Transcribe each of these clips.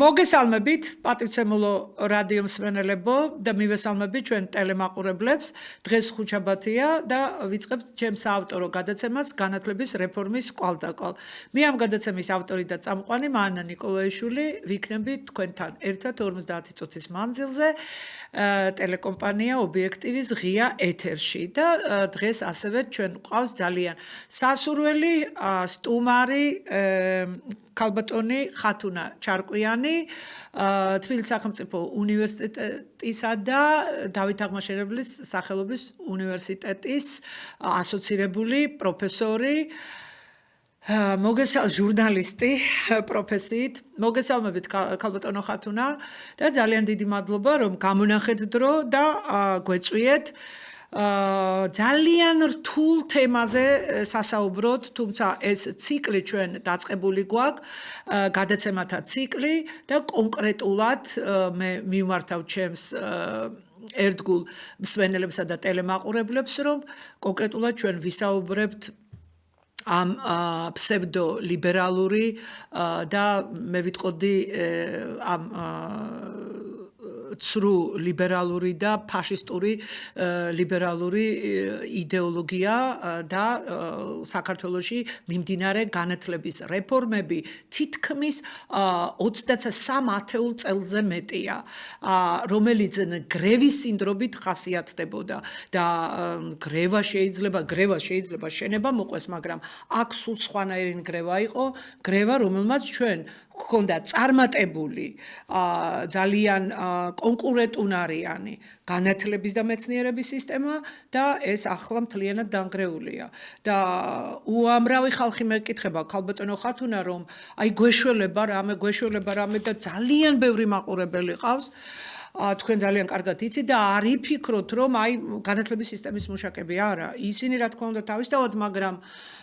მოგესალმებით პატივცემულო რადიო მსმენელებო და მივესალმებით ჩვენ ტელემაყურებლებს. დღეს ხუთშაბათია და ვიწყებთ ჩემს საავტორო გადაცემას განათლების რეფორმის კვალდაკვალ. მე ამ გადაცემის ავტორი და წამყვანი მანა ნიკოლაიშვილი ვიქნები თქვენთან ერთად 50 წუთის მანძილზე ტელეკომპანია ობიექტივის ღია ეთერში და დღეს ასევე ჩვენ გვყავს ძალიან სასურველი სტუმარი ქალბატონი ხათუნა ჩარკვიანი თბილისის სახელმწიფო უნივერსიტეტისა და დავით აღმაშენებლის სახელობის უნივერსიტეტის ასოცირებული პროფესორი ჟურნალისტი პროფესიით მოგესალმებით ქალბატონო ხათუნა და ძალიან დიდი მადლობა რომ გამონახეთ დრო და გვეწვიეთ ძალიან რთულ თემაზე სასაუბროთ, თუმცა ეს ციკლი ჩვენ დაწყებული გვაქვს, გადაცემათა ციკლი და კონკრეტულად მე მივმართავ ჩემს ერთგულ მსმენელებსა და ტელემაყურებლებს, რომ კონკრეტულად ჩვენ ვისაუბრებთ ამ ფსევდოლიბერალური და მე ვიტყოდი ამ ცრუ ლიბერალური და ფაშისტური ლიბერალური იდეოლოგია და საქართველოში მიმდინარე განათლების რეფორმები თითქმის 23 ათეულ წელზე მეტია, რომელიც გრევის სინდრომით ხასიათდებოდა და გრევა შეიძლება შენება მოყვეს, მაგრამ აქ სულ სხვანაირი გრევა იყო, გრევა რომელმაც ჩვენ გქონდა წარმატებული ძალიან კონკურენტუნარიანი განათლების და მეცნიერების სისტემა და ეს ახლა მთლიანად დანგრეულია და უამრავი ხალხი მეკითხება ქალბატონო ხათუნა რომ აი გვეშველება რამე და ძალიან ბევრი მაყურებელი ყავს თქვენ ძალიან კარგად იცით და არ იფიქროთ რომ აი განათლების სისტემის მუშაკები არა ისინი რა თქმა უნდა თავისთავად მაგრამ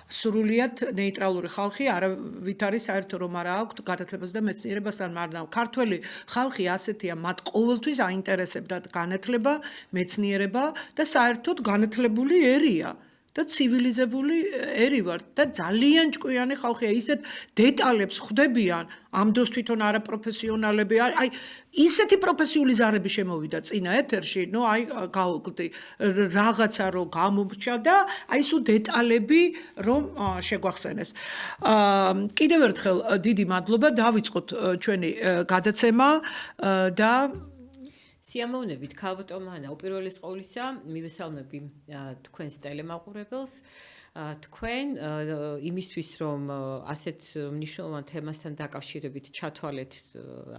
სრულიად ნეიტრალური ხალხი არავით არის საერთო რომ არა აქვთ განათლებას და მეცნიერებასთან მაგრამ ქართველი ხალხი ასეთია მათ ყოველთვის აინტერესებდათ განათლება მეცნიერება და საერთოდ განათლებული ერია და ცივილიზებული ერი ვართ და ძალიან ჭკვიანი ხალხია ისეთ დეტალებს ხვდებიან ამდოს თვითონ არაპროფესიონალები აი ისეთი პროფესიული ზარები შემოვიდა წინა ეთერში ნუ აი გავუკვდი რაღაცა რო გამომრჩა და აი სულ დეტალები რომ შეგვახსენეს კიდევ ერთხელ დიდი მადლობა დავიწყოთ ჩვენი გადაცემა და სიამოვნებით ქალბატონო უპირველეს ყოვლისა მივესალმები თქვენს ტელემაყურებელს თქვენ იმისთვის რომ ასეთ მნიშვნელოვან თემასთან დაკავშირებით ჩათვალეთ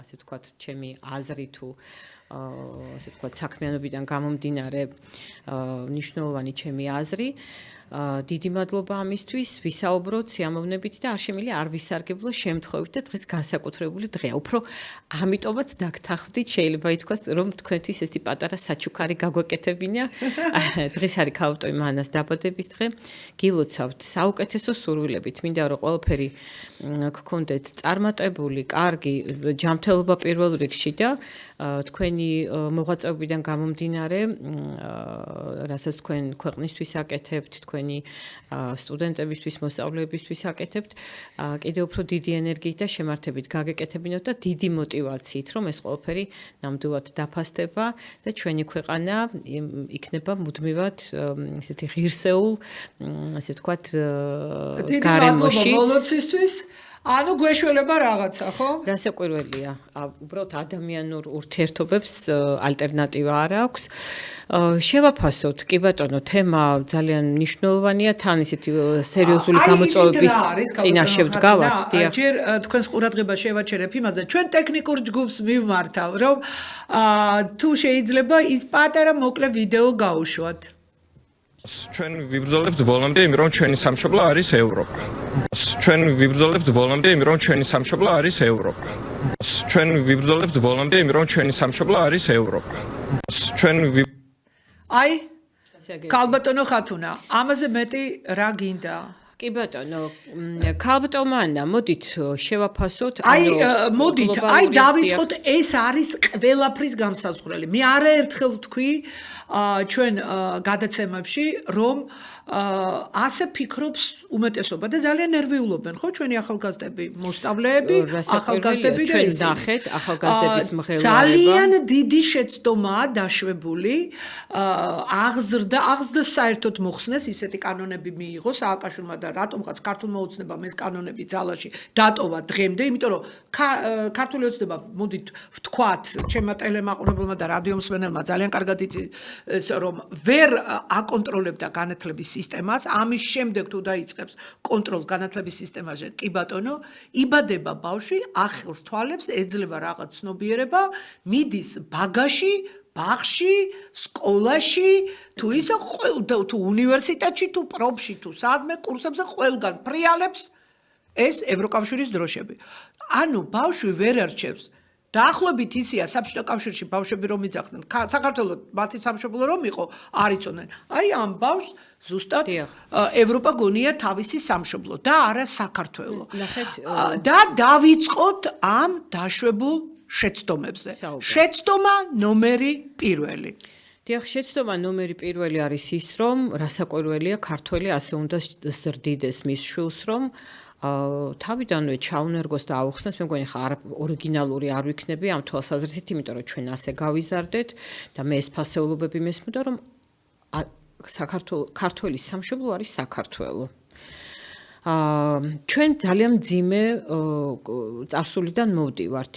ასე ვთქვათ ჩემი აზრი თუ ასე ვთქვათ საქმიანობიდან გამომდინარე მნიშვნელოვანი ჩემი აზრი დიდი მადლობა ამისთვის ვისაუბროთ სიამოვნებით და არ შემიძლია არ ვისარგებლო შემთხვევით და დღეს განსაკუთრებული დღეა უფრო ამიტომაც დაგთანხმდით შეიძლება ითქვას რომ თქვენთვის ესეთი პატარა საჩუქარი გაგვეკეთებინა დღეს არის ქალბატონი მანას დაბადების დღე გილოცავთ საუკეთესო სურვილებით მინდა რომ ყველაფერი გქონდეთ წარმატებული კარგი ჯანმრთელობა პირველ რიგში და თქვენი მოღვაწეობიდან გამომდინარე რასაც თქვენ ქვეყნისთვის აკეთებთ თქვენი სტუდენტებისთვის მოსწავლეებისთვის აკეთებთ კიდევ უფრო დიდი ენერგიით და შემართებით გაგეკეთებინოთ და დიდი мотивაციით რომ ეს ყველაფერი ნამდვილად დაფასდება და ჩვენი ქვეყანა იქნება მუდმივად ესეთი ღირსეულ ასე ვთქვათ გარემოში ბოლოცისთვის ანუ გვეშველება რაღაცა, ხო? რასაკვირველია, უბრალოდ ადამიანურ ურთიერთობებს ალტერნატივა არ აქვს. შევაფასოთ, კი ბატონო, თემა ძალიან მნიშვნელოვანია, თან ისეთი სერიოზული გამოწვევების წინაშე ვდგავართ, დიახ. ჯერ თქვენს ყურადღებას შევაჩერებ იმაზე, ჩვენ ტექნიკურ ჯგუფს მივმართავ, რომ თუ შეიძლება ის პატარა მოკლე ვიდეო გაუშვათ. ჩვენ ვიბრძოლებთ ბოლომდე იმ რომ ჩვენი სამშობლო არის ევროპა. ჩვენ ვიბრძოლებთ ბოლომდე იმ რომ ჩვენი სამშობლო არის ევროპა. ჩვენ ვიბრძოლებთ ბოლომდე იმ რომ ჩვენი სამშობლო არის ევროპა. ჩვენ აი ქალბატონო ხათუნა ამაზე მეტი რა გინდა? კი ბატონო, ქალბატონო, მოდით შევაფასოთ, მოდით, აი დავიწყოთ, ეს არის ყველაფრის გამსაზღვრელი. მე არაერთხელ ვთქვი ჩვენ გადაცემებში, რომ ასე ფიქრობს უმეტესობა და ძალიან ნერვიულობენ, ხო, ჩვენი ახალგაზრდები, მოსწავლეები, ახალგაზრდები და ჩვენ ნახეთ ახალგაზრდების მღელვარება. ძალიან დიდი შეცდომაა დაშვებული, აღზრდა საერთოდ მოხსნეს, ისეთი კანონები მიიღო სააკაშვილმა და რატომღაც ქართულმა ოცნებამ ეს კანონები ძალაში დატოვა დღემდე, იმიტომ რომ ქართული ოცნება, მოდით ვთქვათ, ჩემმა ტელემაყურებელმა და რადიომსმენელმა ძალიან კარგად იცის, რომ ვერ აკონტროლებდა განათლების სისტემას, ამის შემდეგ თუ დაიწყებს კონტროლს განათლების სისტემაზე, კი ბატონო, იბადება ბავშვი, ახალს თვალებს, ეძლევა რაღაც ცნობიერება, მიდის ბაგაში, ბაღში, სკოლაში, თუ ისე თუ უნივერსიტეტში, თუ პროფში, თუ სადმე კურსებზე ყველგან ფრიალებს ეს ევროკავშირის დროშები. ანუ ბავშვი ვერ არჩევს. დაახლოებით ისია საბჭოთა კავშირში ბავშვები რომ იძახდნენ, საქართველოს მათი სამშობლო რომ იყო, არ იცოდნენ. აი ამ ბავშვს ზუსტად ევროპა გონია თავისი სამშობლო და არა საქართველო. და დავიწყოთ ამ დაშვებულ შეცდომებზე. შეცდომა ნომერი 1. დიახ, შეცდომა ნომერი 1 არის ის, რომ რასაკვირველია, ქართველი ასე უნდა ზრდიდეს მის შვილს, რომ თავიდანვე ჩაუნერგოს და აუხსნას, მე მგონი ხა ორიგინალური არ ვიქნები ამ თვალსაზრისით, იმიტომ რომ ჩვენ ასე გავიზარდეთ და მე ეს ფასეულობები მესმოდა, რომ ქართველის სამშობლო არის საქართველო. ჩვენ ძალიან მძიმე წარსულიდან მოვდივართ.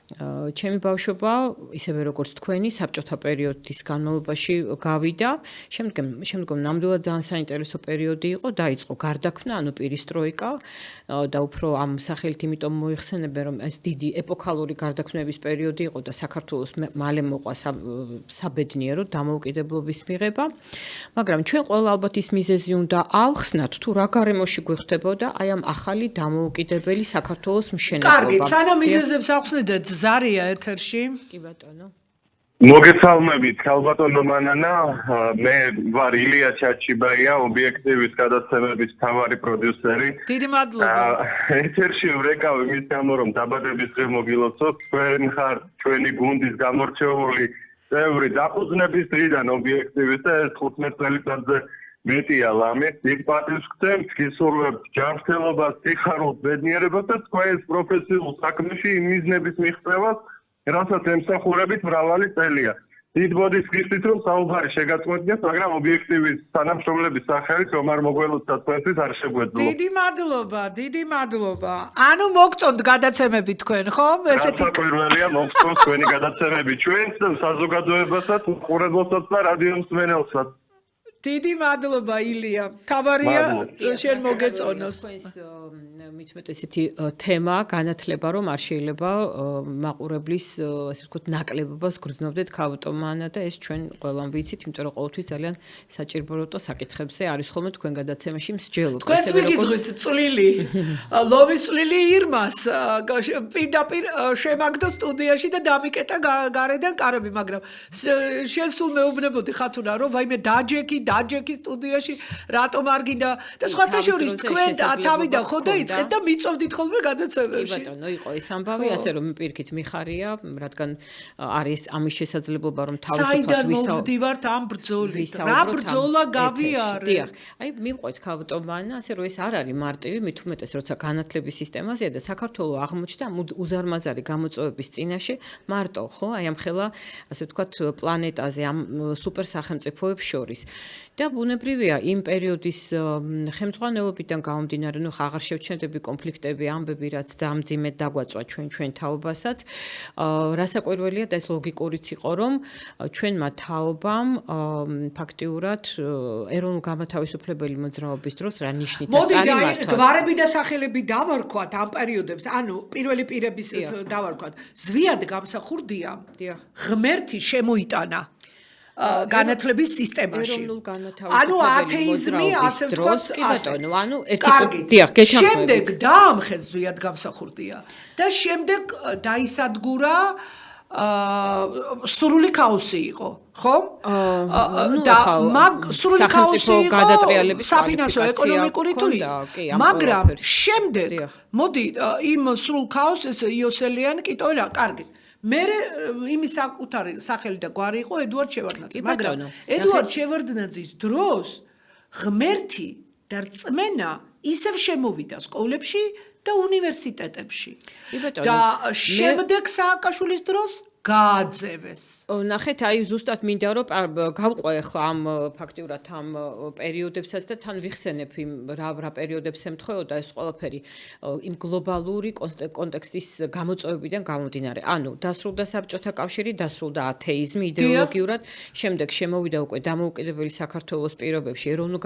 ჩემი ბავშვობა, ისევე როგორც თქვენი, საბჭოთა პერიოდის განმავლობაში გავიდა. შემდგომ ნამდვილად ძალიან საინტერესო პერიოდი იყო, დაიწყო გარდაქმნა, ანუ პირისტროიკა და უფრო ამ სახელით იმიტომ მოიხსენებენ, რომ ეს დიდი ეპოქალური გარდაქმნების პერიოდი იყო და საქართველოს მალე მოყვა საბედნიერო დამოუკიდებლობის მიღება. მაგრამ ჩვენ ყველა ალბათ ის მიზეზი უნდა ავხსნათ, თუ რა გარემოში გვხვდებოდა აი ამ ახალი დამოუკიდებელი საქართველოს მშენებლობა. კარგი, სანამ მიზეზებს ავხსნით, ზარია ეთერში. კი ბატონო. მოგესალმებით, ქალბატონო მანანა, მე ვარ ილია ჩაჩიბაია, ობიექტივის გადაცემების მთავარი პროდიუსერი. დიდი მადლობა. ეთერში ვრეკავ იმის გამო, რომ დაბადების დღე მოგილოცოთ, თქვენ ხარ ჩვენი გუნდის გამორჩეული წევრი დაფუძნების დღიდან ობიექტივის და ეს 15 წელიწადზე მეტია ლამის, დიდ პატივს ვქცევთ, გისურვებთ ჯანმრთელობას, სიხარულს, ბედნიერებას და თქვენს პროფესიულ საქმეში იმ მიზნების მიღწევას, რასაც ემსახურებით მრავალი წელია. დიდ ბოდის ვიხდით, რომ საუბარი შეგაწყვეტიათ, მაგრამ ობიექტივის თანამშრომლების სახელით რომ არ მოგველოცდათ თქვენთვის არ შეგვეძლო. დიდი მადლობა. ანუ მოგწონთ გადაცემები თქვენ, ხო? ესეთი პირველია მოგწონთ თქვენი გადაცემები ჩვენს საზოგადოებასაც, ყურებელსაც და რადიომსმენელსაც. დიდი მადლობა ილია. თავარია შენ მოგეწონოს. თქვენს მitmet ესეთი თემა განათლება რომ არ შეიძლება მაყურებლის ასე ვთქვათ ნაკლებობას გრძნობდეთ ქავტომანა და ეს ჩვენ ყველამ ვიცით, იმიტომ რომ ყოველთვის ძალიან საჭიროებო საკითხებზე არის ხოლმე თქვენ გადაცემაში მსჯელობ. თქვენს ვიგიძღვით წვლილი. ლოვის წვლილი ირმას პირდაპირ შემაგდო სტუდიაში და დამიკეტა გარედან კარები, მაგრამ შენ სულ მეუბნებოდი ხათუნა რომ ვაიმე დაჯექი სტუდიაში რატომ არ გინდა და სხვათა შორის თქვენ თავიდან ხო დაიწყეთ და მიწოვდით ხოლმე გადაცემებში. კი ბატონო, იყო ეს ამბავი, ასე რომ პირიქით მიხარია, რადგან არის ამის შესაძლებლობა რომ თავისუფლად ვისაუბროთ ამ ბრძოლით. რა ბრძოლა გავიარეთ. დიახ. აი მივყვეთ ქავტომანა, ასე რომ ეს არ არის მარტივი, მით უმეტეს როცა განათლების სისტემაზეა და საქართველოს აღმოჩნდა უზარმაზარი გამოწვევების წინაშე მარტო, ხო? აი ამ ხელა, ასე ვთქვათ, პლანეტაზე ამ სუპერ სახელმწიფოებს შორის. და ბუნებრივია იმ პერიოდის ხელმძღვანელობიდან გამომდინარე, ნუ აღარ შევჩნდები კონფლიქტები, ამბები, რაც ძამძიმედ დაგვაწვა ჩვენ თაობასაც. რასაკვირველია და ეს ლოგიკურიც იყო, რომ ჩვენმა თაობამ ფაქტიურად ეროვნულ გამათავისუფლებელი მოძრაობის დროს რა ნიშნით წარიმართა. მოდი, გვარები და სახელები დავარქვათ ამ პერიოდებს, ანუ პირველი პირების დავარქვათ. ზვიად გამსახურდია. ღმერთი შემოიტანა განათლების სისტემაში. ანუ ათეიზმი ასე ვთქვათ, ანუ დიახ, გეჩახმებით. შემდეგ დაამხეს ზვიად გამსახურდია და შემდეგ დაისადგურა სრული ქაოსი იყო, ხო? და სრული ქაოსი იყო საფინანსო ეკონომიკური თუ ის. მაგრამ შემდეგ მოდი იმ სრულ ქაოსს იოსელიანი კიტოლა, კარგი. მე იმის საკუთარი სახელი და გვარი იყო ედუარდ შევარდნაძე, მაგრამ ედუარდ შევარდნაძის დროს ღმერთი და რწმენა ისევ შემოვიდა სკოლებში და უნივერსიტეტებში. და შემდეგ სააკაშვილის დროს გააძევეს. ნახეთ, აი ზუსტად მინდა რომ გავყვე ახლა ამ ფაქტიურად ამ პერიოდებსაც და თან ვიხსენებ იმ რა პერიოდებს ემთხვეოდა ეს ყველაფერი იმ გლობალური კონტექსტის გამოწვევებიდან გამომდინარე. ანუ დასრულდა საბჭოთა კავშირი, დასრულდა ათეიზმი იდეოლოგიურად, შემდეგ შემოვიდა უკვე დამოუკიდებელი საქართველოს პირობებში ეროვნულ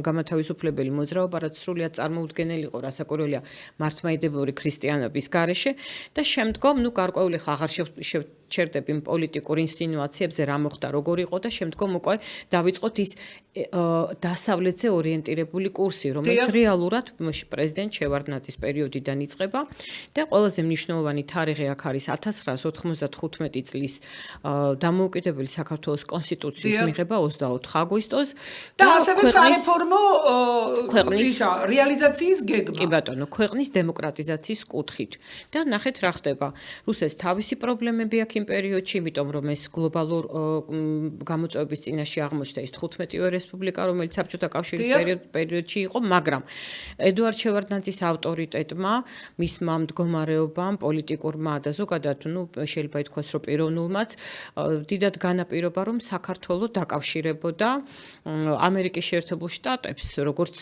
გამათავისუფლებელი მოძრაობა, რაც სრულიად წარმოუდგენელი იყო, რასაკვირველია მართლმადიდებლური ქრისტიანობის გარეშე და შემდგომ გარკვეული აღარ შევჩერდები პოლიტიკურ ინსინუაციებზე რა მოხდა, როგორ იყო და შემდგომ უკვე დავიწყოთ ის დასავლეთზე ორიენტირებული კურსი, რომელიც რეალურად პრეზიდენტ შევარდნაძის პერიოდიდან იწყება და ყველაზე მნიშვნელოვანი თარიღი აქ არის 1995 წლის დამოუკიდებელი საქართველოს კონსტიტუციის მიღება 24 აგვისტოს და ასევე სარეფორმო რეალიზაციის გეგმა. კი ბატონო, ქვეყნის დემოკრატიზაციის კუთხით. და ნახეთ რა ხდება. რუსეთს თავისი პრობლემები აქვს იმ პერიოდში, იმიტომ რომ ეს გლობალურ გამოწვევების წინაშე აღმოჩნდა ის 15-ე რესპუბლიკა, რომელიც საბჭოთა კავშირის პერიოდში იყო, მაგრამ ედუარდ შევარდნაძის ავტორიტეტმა, მისმა მდგომარეობამ, პოლიტიკურმა და ზოგადად, შეიძლება ითქვას, რომ პიროვნულმაც დიდად განაპირობა, რომ საქართველო დაკავშირებოდა ამერიკის შეერთებულ შტატებს, როგორც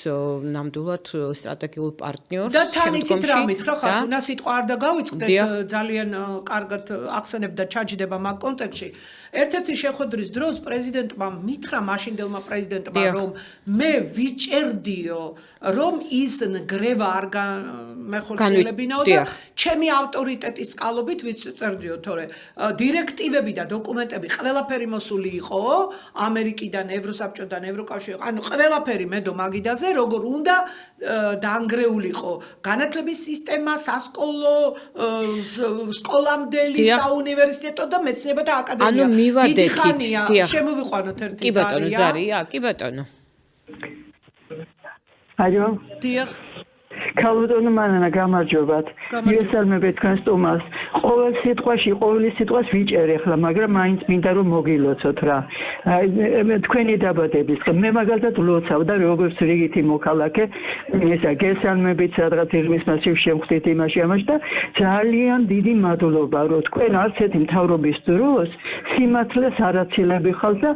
ნამდვილად სტრატეგიულ პარტნიორს. და თან იცით რა მითხრა, ხათუნა სიტყვა არ დავიწყდეთ, ძალიან კარგად ახსენებ და ჩაჯდება მაგ კონტექსტში. ერთ-ერთი შეხვედრის დროს პრეზიდენტმა მითხრა მაშინდელმა პრეზიდენტმა, რომ მე ვიჭერდიო, რომ ის ნგრევა არ მეხორციელებინაო და ჩემი ავტორიტეტის წყალობით ვიწერდიო, თორე დირექტივები და დოკუმენტები ყველაფერი მოსული იყო ამერიკიდან, ევროსაბჭოდან, ევროკავშირიდან, ანუ ყველაფერი მედო მაგიდაზე, როგორ უნდა დაანგრეულიყო განათლების სისტემა, სასკოლო, სკოლამდელი, საუნივერსიტეტო და მეცნიერებათა აკადემია. მივადეთ, შემოვიყვანოთ ერთი კი ბატონო, ზარია, კი ბატონო. ალო. დიახ. ქალბატონო მანანა გამარჯობათ. მივესალმებით თქვენ სტუმარს. ყოველ სიტყვაში, ყოველი სიტყვას ვიჭერ ახლა, მაგრამ მაინც მინდა რომ მოგილოცოთ რა. თქვენი დაბადების დღე. მე მაგალითად ლოცავ და როგორც რიგითი მოქალაქე, ესა გესალმებით სადღაც იღმის მასივ შევხვდით იმაში ამაში და ძალიან დიდი მადლობა რომ თქვენ არც ერთი მთავრობის დროს სიმართლეს არაცილები ხალხ და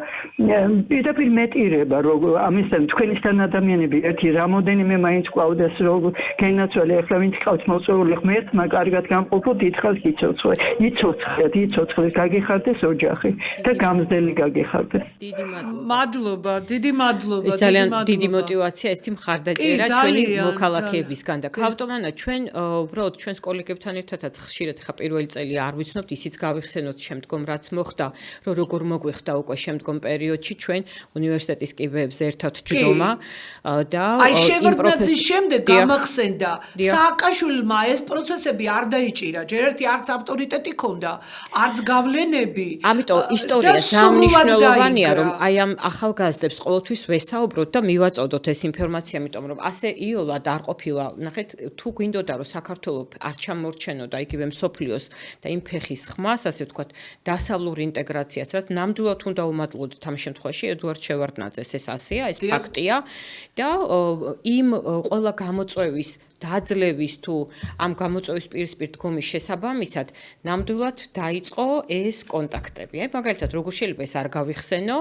პირდაპირ მეტირება რომ ამისთან თქვენისთან ადამიანები ერთი რამოდენიმე მაინც ყავდეს რომ გენაცვალე ახლა ვინც ყავთ მოწვეული ღმერთმა კარგად გამყოფოთ ითხოვთ იცოცხლეთ გაგიხარდეს ოჯახი და გამზდელი გაგიხარდეს. დიდი მადლობა. ეს ძალიან დიდი мотиваცია ეს მხარდაჭერა ჩვენი მოქალაქეებისგან და ქავტომანა ჩვენ უბრალოდ ჩვენს კოლეგებთან ერთადაც ხშირად ხა პირველი წელი არ ვიცნობთ ისიც გავიხსენოთ შემდგომ რაც მოხდა რომ როგორ მოგვიხდა უკვე შემდგომ პერიოდში ჩვენ უნივერსიტეტის კიბეებზე ერთად ჯდომა და აი შევარდნაძის შემდეგ გამახსენდა სააკაშვილმა ეს პროცესები არ დაიჭირა ჯერ ერთი არც ავტორიტეტი ქონდა არც გავლენები ამიტომ ისტორია ძალიან მნიშვნელოვანია რომ აი ამ ახალგაზრდებს ყოველთვის ვესაუბროთ და მივაწოდოთ ეს ინფორმაცია იმიტომ რომ ასე იოლად არ ყოფილა ნახეთ თუ გვინდოდა რომ საქართველოს არ ჩამორჩენოდა იგივე მსოფლიოს და იმ ფეხის ხმას ასე ვთქვათ დასავლურ ინტეგრაციას რაც ნამდვილად უნდა უმადლოდეთ ამ შემთხვევაში ედუარდ შევარდნაძეს ეს ასეა ეს ფაქტია და იმ ყველა გამოწვევის დაძლევის თუ ამ გამოწვევის პირისპირ დგომის შესაბამისად ნამდვილად დაიწყო ეს კონტაქტები. აი მაგალითად როგორ შეიძლება ეს არ გავიხსენო,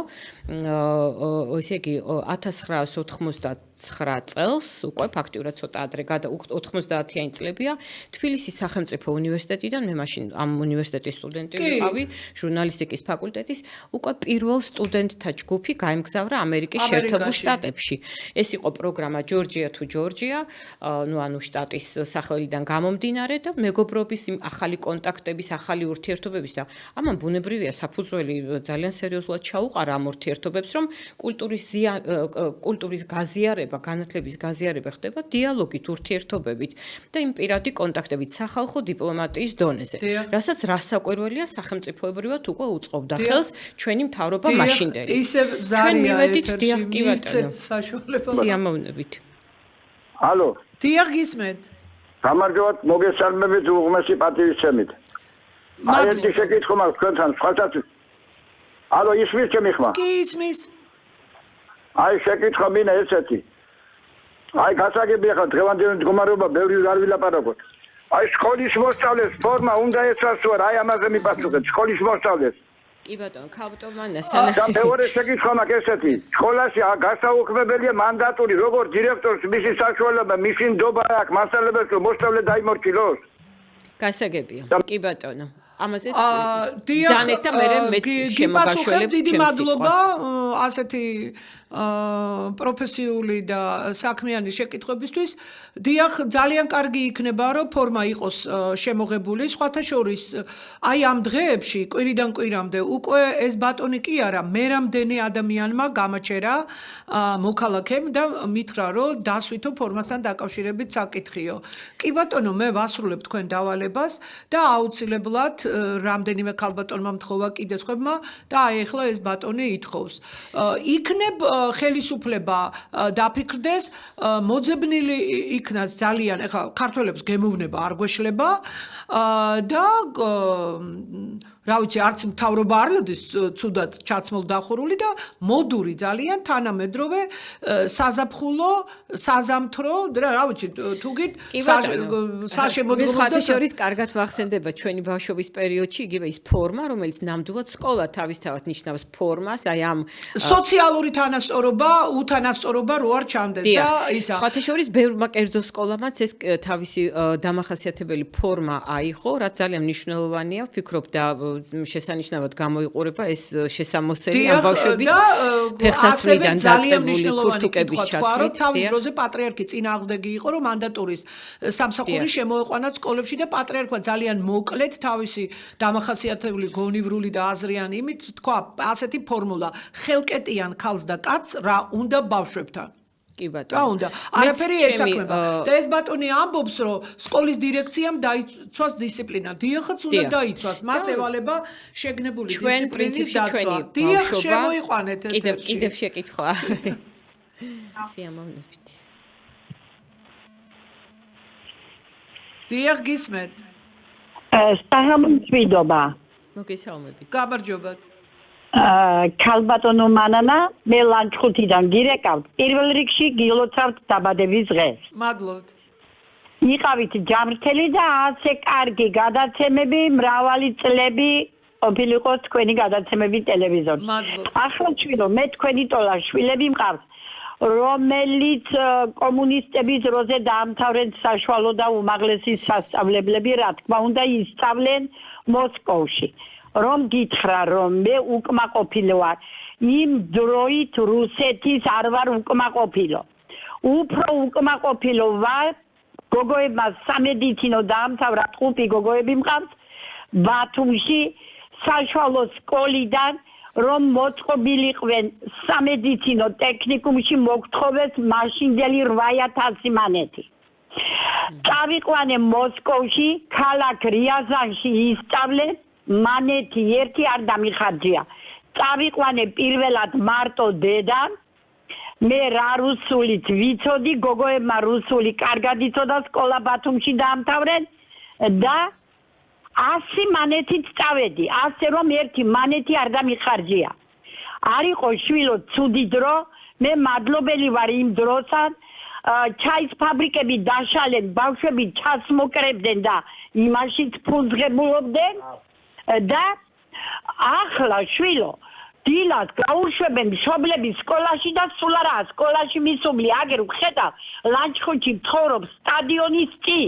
ესე იგი 1989 წელს უკვე ფაქტიურად ცოტა ადრე 90-იანი წლებია თბილისის სახელმწიფო უნივერსიტეტიდან მე მაშინ ამ უნივერსიტეტის სტუდენტი ვიყავი ჟურნალისტიკის ფაკულტეტის უკვე პირველ სტუდენტთა ჯგუფი გაემგზავრა ამერიკის შეერთებულ შტატებში. ეს იყო პროგრამა ჯორჯია თუ ჯორჯია, ანუ შტატის სახელიდან გამომდინარე და მეგობრობის იმ ახალი კონტაქტების, ახალი ურთიერთობების და ამან ბუნებრივია საფუძველი ძალიან სერიოზულად ჩაუყარა ამ ურთიერთობებს, რომ კულტურის გაზიარება, განათლების გაზიარება ხდება დიალოგით, ურთიერთობებით და იმ პირადი კონტაქტებით სახალხო დიპლომატიის დონეზე. რასაც რასაკვირველია სახელმწიფოებრივად უკვე უწყობდა ხელს ჩვენი მთავრობა მაშინდელი. ისევ ზარია ერთერთი სიამოვნებით. ალო დიახ გისმენთ. გამარჯობათ, მოგესალმებით უღმესი პატივისცემით. აი ერთი შეკითხვა მაქვს თქვენთან, სხვასაც. ალო ისმის ჩემი ხმა? კი ისმის. აი შეკითხა მინდა ესეთი. აი გასაგები ახლა დღევანდელი მდგომარეობა ბევრი არ ვილაპარაკოთ. აი სკოლის მოსწავლეს ფორმა უნდა ეცვას თუ არა, აი ამაზე მიპასუხეთ, სკოლის მოსწავლეს. კი ბატონო, ქალბატონმა და მეორე შეკითხვა მაქვს ესეთი. სკოლაში გასაუქმებელია მანდატური, როგორც დირექტორს მისი საშუალება, მისი ნდობა აქვს მასწავლებელს, რომ მოსწავლე დაიმორჩილოს. გასაგებია. კი ბატონო. ამაზეც დიახ, დანეთ და მე მეც შემოგაშველებ დიდი მადლობა ასეთი პროფესიული და საქმიანი შეკითხვებისთვის. დიახ, ძალიან კარგი იქნება, რომ ფორმა იყოს შემოღებული. სხვათა შორის, აი ამ დღეებში, კვირიდან კვირამდე, უკვე ეს ბატონი კი არა, მე რამდენი ადამიანმა გამაჩერა მოქალაქემ და მითხრა, რომ დასვითო ფორმასთან დაკავშირებით საკითხიო. კი ბატონო, მე ვასრულებ თქვენ დავალებას და აუცილებლად რამდენიმე ქალბატონმა მთხოვა კიდე სხვებმა და აი ახლა ეს ბატონი ითხოვს. იქნებ ხელისუფლება დაფიქრდეს, მოძებნილი იქნას ძალიან, ეხლა ქართველებს გემოვნება არ გვეშლება და რა ვიცი, არც მთავრობა არ მოდის ცუდად ჩაცმულ დახურული და მოდური ძალიან თანამედროვე საზაფხულო, საზამთრო და რა ვიცი, თუგით მე სხვათა შორის კარგად ვახსენდება ჩვენი ბავშვობის პერიოდში იგივე ის ფორმა, რომელიც ნამდვილად სკოლა თავისთავად ნიშნავს ფორმას, აი ამ სოციალური თანასწორობა, უთანასწორობა რო არ ჩანდეს და ისა. სხვათა შორის ბევრმა კერძო სკოლამაც ეს თავისი დამახასიათებელი ფორმა აიღო, რაც ძალიან მნიშვნელოვანია, ვფიქრობ და შესანიშნავად გამოიყურება ეს შესამოსელი ამ ბავშვების ფეხსაცმლიდან დაწყებული ქურთუკების ჩათვლით. თავის დროზე პატრიარქი წინააღმდეგი იყო, რომ მანდატურის სამსახური შემოეყვანა სკოლებში და პატრიარქმა ძალიან მოკლედ თავისი დამახასიათებელი გონივრული და აზრიანი იმით თქვა ასეთი ფორმულა: ხელკეტიან ქალს და კაცს რა უნდა ბავშვებთან. კი ბატონო. რა უნდა? არაფერი ესაქმება. და ეს ბატონი ამბობს, რომ სკოლის დირექციამ დაიცვას დისციპლინა. დიახაც უნდა დაიცვას. მას ევალება შეგნებული დისციპლინის დაცვა. დიახ, შემოიყვანეთ ეთერში. კიდევ შეკითხვა. სიამოვნებით. დიახ, გისმენთ. სახელმწიფოება. მოგესალმებით. გამარჯობათ. ქალბატონო მანანა, მე ლანჩხუთიდან გირეკავთ. პირველ რიგში გილოცავთ დაბადების დღეს. მადლობთ. იყავით ჯამრთელი და ასე კარგი გადაცემები, მრავალი წლები ყოფილიყო თქვენი გადაცემები ტელევიზორში. მადლობთ. ახლა შვილო, მე თქვენი ტოლა შვილები მყავს, რომელიც კომუნისტების დროზე დაამთავრეთ საშუალო და უმაღლესი სასწავლებლები, რა თქმა უნდა, ისწავლენ მოსკოვში. რომ გითხრა, რომ მე უკმაყოფილო ვარ. იმ დროით რუსეთის არ ვარ უკმაყოფილო. უფრო უკმაყოფილო ვარ, გოგოებმა სამედიცინო დაამთავრა, 5 გოგოები მყავს ბათუმში საშუალო სკოლიდან, რომ მოწყობილიყვენ სამედიცინო ტექნიკუმში მოგთხოვეს მაშინდელი 8000 მანეთი. წავიყვანე მოსკოვში, ქალაქ რიაზანში ისწავლე, მანეთი ერთი არ დამიხარჯია. წავიყვანე პირველად მარტო დედამ, მე რა რუსულით ვიცოდი, გოგოებმა რუსული კარგად იცოდა, სკოლა ბათუმში დაამთავრენ და 100 მანეთით წავედი, ასე რომ ერთი მანეთი არ დამიხარჯია. არ იყო შვილო ცუდი დრო, მე მადლობელი ვარ იმ დროსან, ჩაის ფაბრიკები დაშალენ, ბავშვები ჩას მოკრებდნენ და იმაშიც ფულს ღებულობდნენ და ახლა შვილო დილას გაუშვებენ მშობლები სკოლაში და სულ არა სკოლაში მისული აგერ ვხედავ ლანჩხუთში ცხოვრობს სტადიონის კი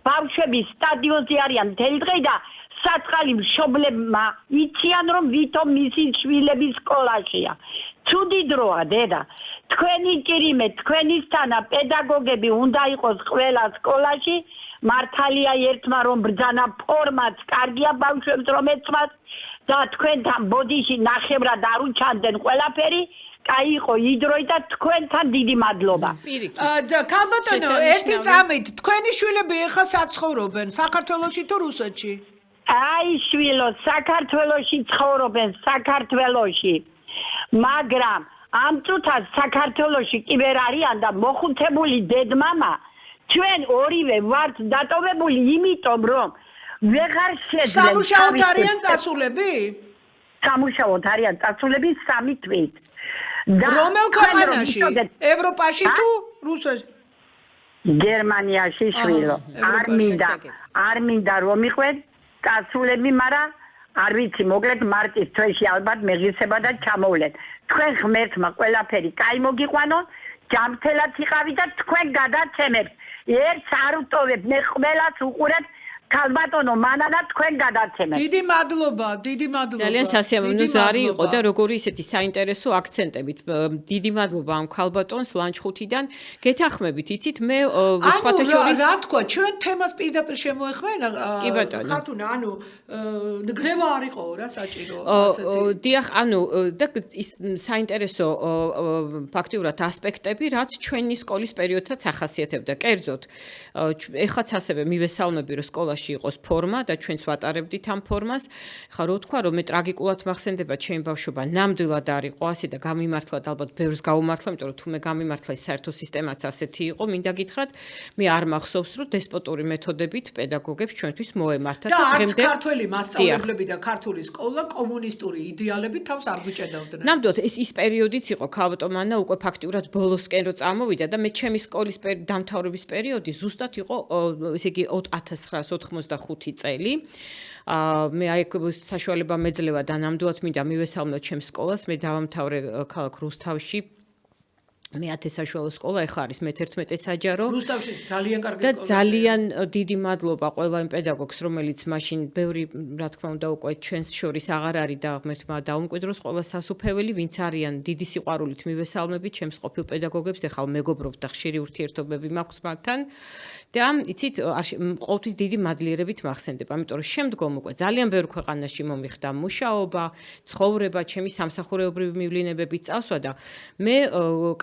ბავშვები სტადიონზე არიან მთელი დღე და საწყალი მშობლებმა იციან რომ ვითომ მისი შვილები სკოლაშია ცუდი დროა დედა თქვენი ჭირიმე თქვენისთანა პედაგოგები უნდა იყოს ყველა სკოლაში მართალია ერთმა რომ ბრძანა ფორმაც კარგია ბავშვებს რომ ეცვას და თქვენთან ბოდიში ნახევრად არ უჩანდნენ ყველაფერი კაი იყო იდროი და თქვენთან დიდი მადლობა. და ქალბატონო, ერთი წამით თქვენი შვილები ეხლა საცხოვრობენ საქართველოში თუ რუსეთში? აი შვილო, საქართველოში ცხოვრობენ, საქართველოში. მაგრამ ამ წუთას საქართველოში კი ვერ არიან და მოხუცებული დედმამა ჩვენ ორივე ვართ დატოვებული იმიტომ რომ ვეღარ შეძლებს სამუშაოდ არიან წასულები? სამუშაოდ არიან წასულები 3 თვით. რომელ ქვეყანაში? ევროპაში თუ რუსეთში? გერმანიაში შვილო. არ მინდა რომ მიყვეთ წასულები, მაგრამ არ ვიცი, მოკლედ მარტის თვეში ალბათ მეღირსება და ჩამოვლეთ. თქვენ ღმერთმა ყველაფერი კაი მოგიყვანო, ჯანმრთელად იყავი და თქვენ გადაცემებთ. ერთს არ უტოვებ, მე ყველას უყურებ. ქალბატონო, მანანა თქვენ გადაცემებთ. დიდი მადლობა. ძალიან სასიამოვნო ზარი იყო და როგორი ისეთი საინტერესო აქცენტებით. დიდი მადლობა ამ ქალბატონს ლანჩხუთიდან. გეთანხმებით, იცით, მე სხვათა შორის რა თქვა, ჩვენ თემას პირდაპირ შემოეხმენა. კი ბატონო. ხათუნა, ანუ ნგრევა არ იყო რა საჭირო ასეთი. დიახ, ანუ და ის საინტერესო ფაქტიურად ასპექტები, რაც ჩვენი სკოლის პერიოდსაც ახასიათებდა. კერძოდ, ეხლაც ასევე მივესალმები, რომ სკოლა იყოს ფორმა და ჩვენც ვატარებდით ამ ფორმას. ხა რო თქვა რომ მე ტრაგიკულად მახსენდება ჩემი ბავშვობა ნამდვილად არ იყო ასე და გამიმართლა და ალბათ ბევრს გაუმართლა, იმიტომ რომ თუ მე გამიმართლა ის საერთო სისტემაც ასეთი იყო, მინდა გითხრათ, მე არ მახსოვს რომ დესპოტური მეთოდებით პედაგოგებს ჩვენთვის მოემართათ და დღემდე ქართველი მასწავლებლები და ქართული სკოლა კომუნისტური იდეალებით თავს არ გვიჭედავდნენ. ნამდვილად ის პერიოდიც იყო ქალბატონმა უკვე ფაქტიურად ბოლოსკენ რო წამოვიდა და მე ჩემი სკოლის დამთავრების პერიოდი ზუსტად იყო ესე იგი 1985 წელი. მე აი საშუალება მეძლევა და ნამდვილად მინდა მივესალმო ჩემს სკოლას. მე დავამთავრე ქალაქ რუსთავში. მე-10 საშუალო სკოლა ეხლა არის მე-11 საჯარო. რუსთავში ძალიან კარგი და სკოლა. ძალიან დიდი მადლობა ყველა იმ პედაგოგს, რომელიც მაშინ ბევრი რა თქმა უნდა უკვე ჩვენს შორის აღარ არის და ღმერთმა დაუმკვიდროს ყველა სასუფეველი, ვინც არიან დიდი სიყვარულით მივესალმებით ჩემს ყოფილ პედაგოგებს, ეხლა მეგობრობთ და ხშირი ურთიერთობები მაქვს მაგთან. და იცით, ყოველთვის დიდი მადლიერებით მახსენდება, ამიტომ რომ შემდგომ უკვე ძალიან ბევრ ქვეყანაში მომიხდა მუშაობა, ცხოვრება, ჩემი სამსახურეობრივი მივლინებებით წავსვა და მე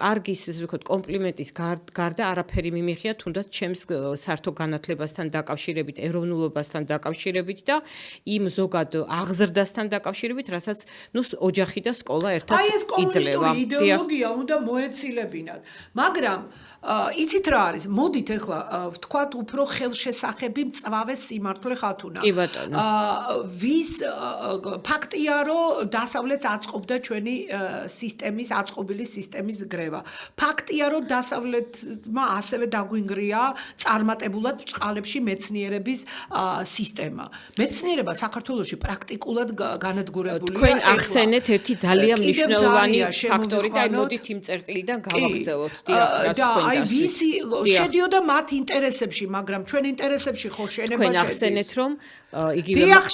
კარგის, ესე ვთქვათ, კომპლიმენტის გარდა არაფერი მიმიღია, თუნდაც ჩემს საერთო განათლებასთან დაკავშირებით, ეროვნულობასთან დაკავშირებით და იმ ზოგად აღზრდასთან დაკავშირებით, რასაც ოჯახი და სკოლა ერთად იძლევა. აი ეს კომუნისტური იდეოლოგია უნდა მოეცილებინათ. მაგრამ იცით რა არის? მოდით ახლა ვთქვათ უფრო ხელშესახები მწვავე სიმართლე ხათუნა. კი ბატონო. ვის ფაქტია რომ დასავლეთს აწყობდა ჩვენი სისტემის აწყობილი სისტემის გრევა. ფაქტია რომ დასავლეთმა ასევე დაგვინგრია წარმატებულად ბჭყალებში მეცნიერების სისტემა. მეცნიერება საქართველოში პრაქტიკულად განადგურებულია. თქვენ ახსენეთ ერთი ძალიან მნიშვნელოვანი ფაქტორი და მოდით იმ წერტილიდან გავაგრძელოთ. აი ვისი შედიოდა მათ ინტერესებში, მაგრამ ჩვენ ინტერესებში ხო შენება შედის. თქვენ ახსენეთ რომ იგივე დიახ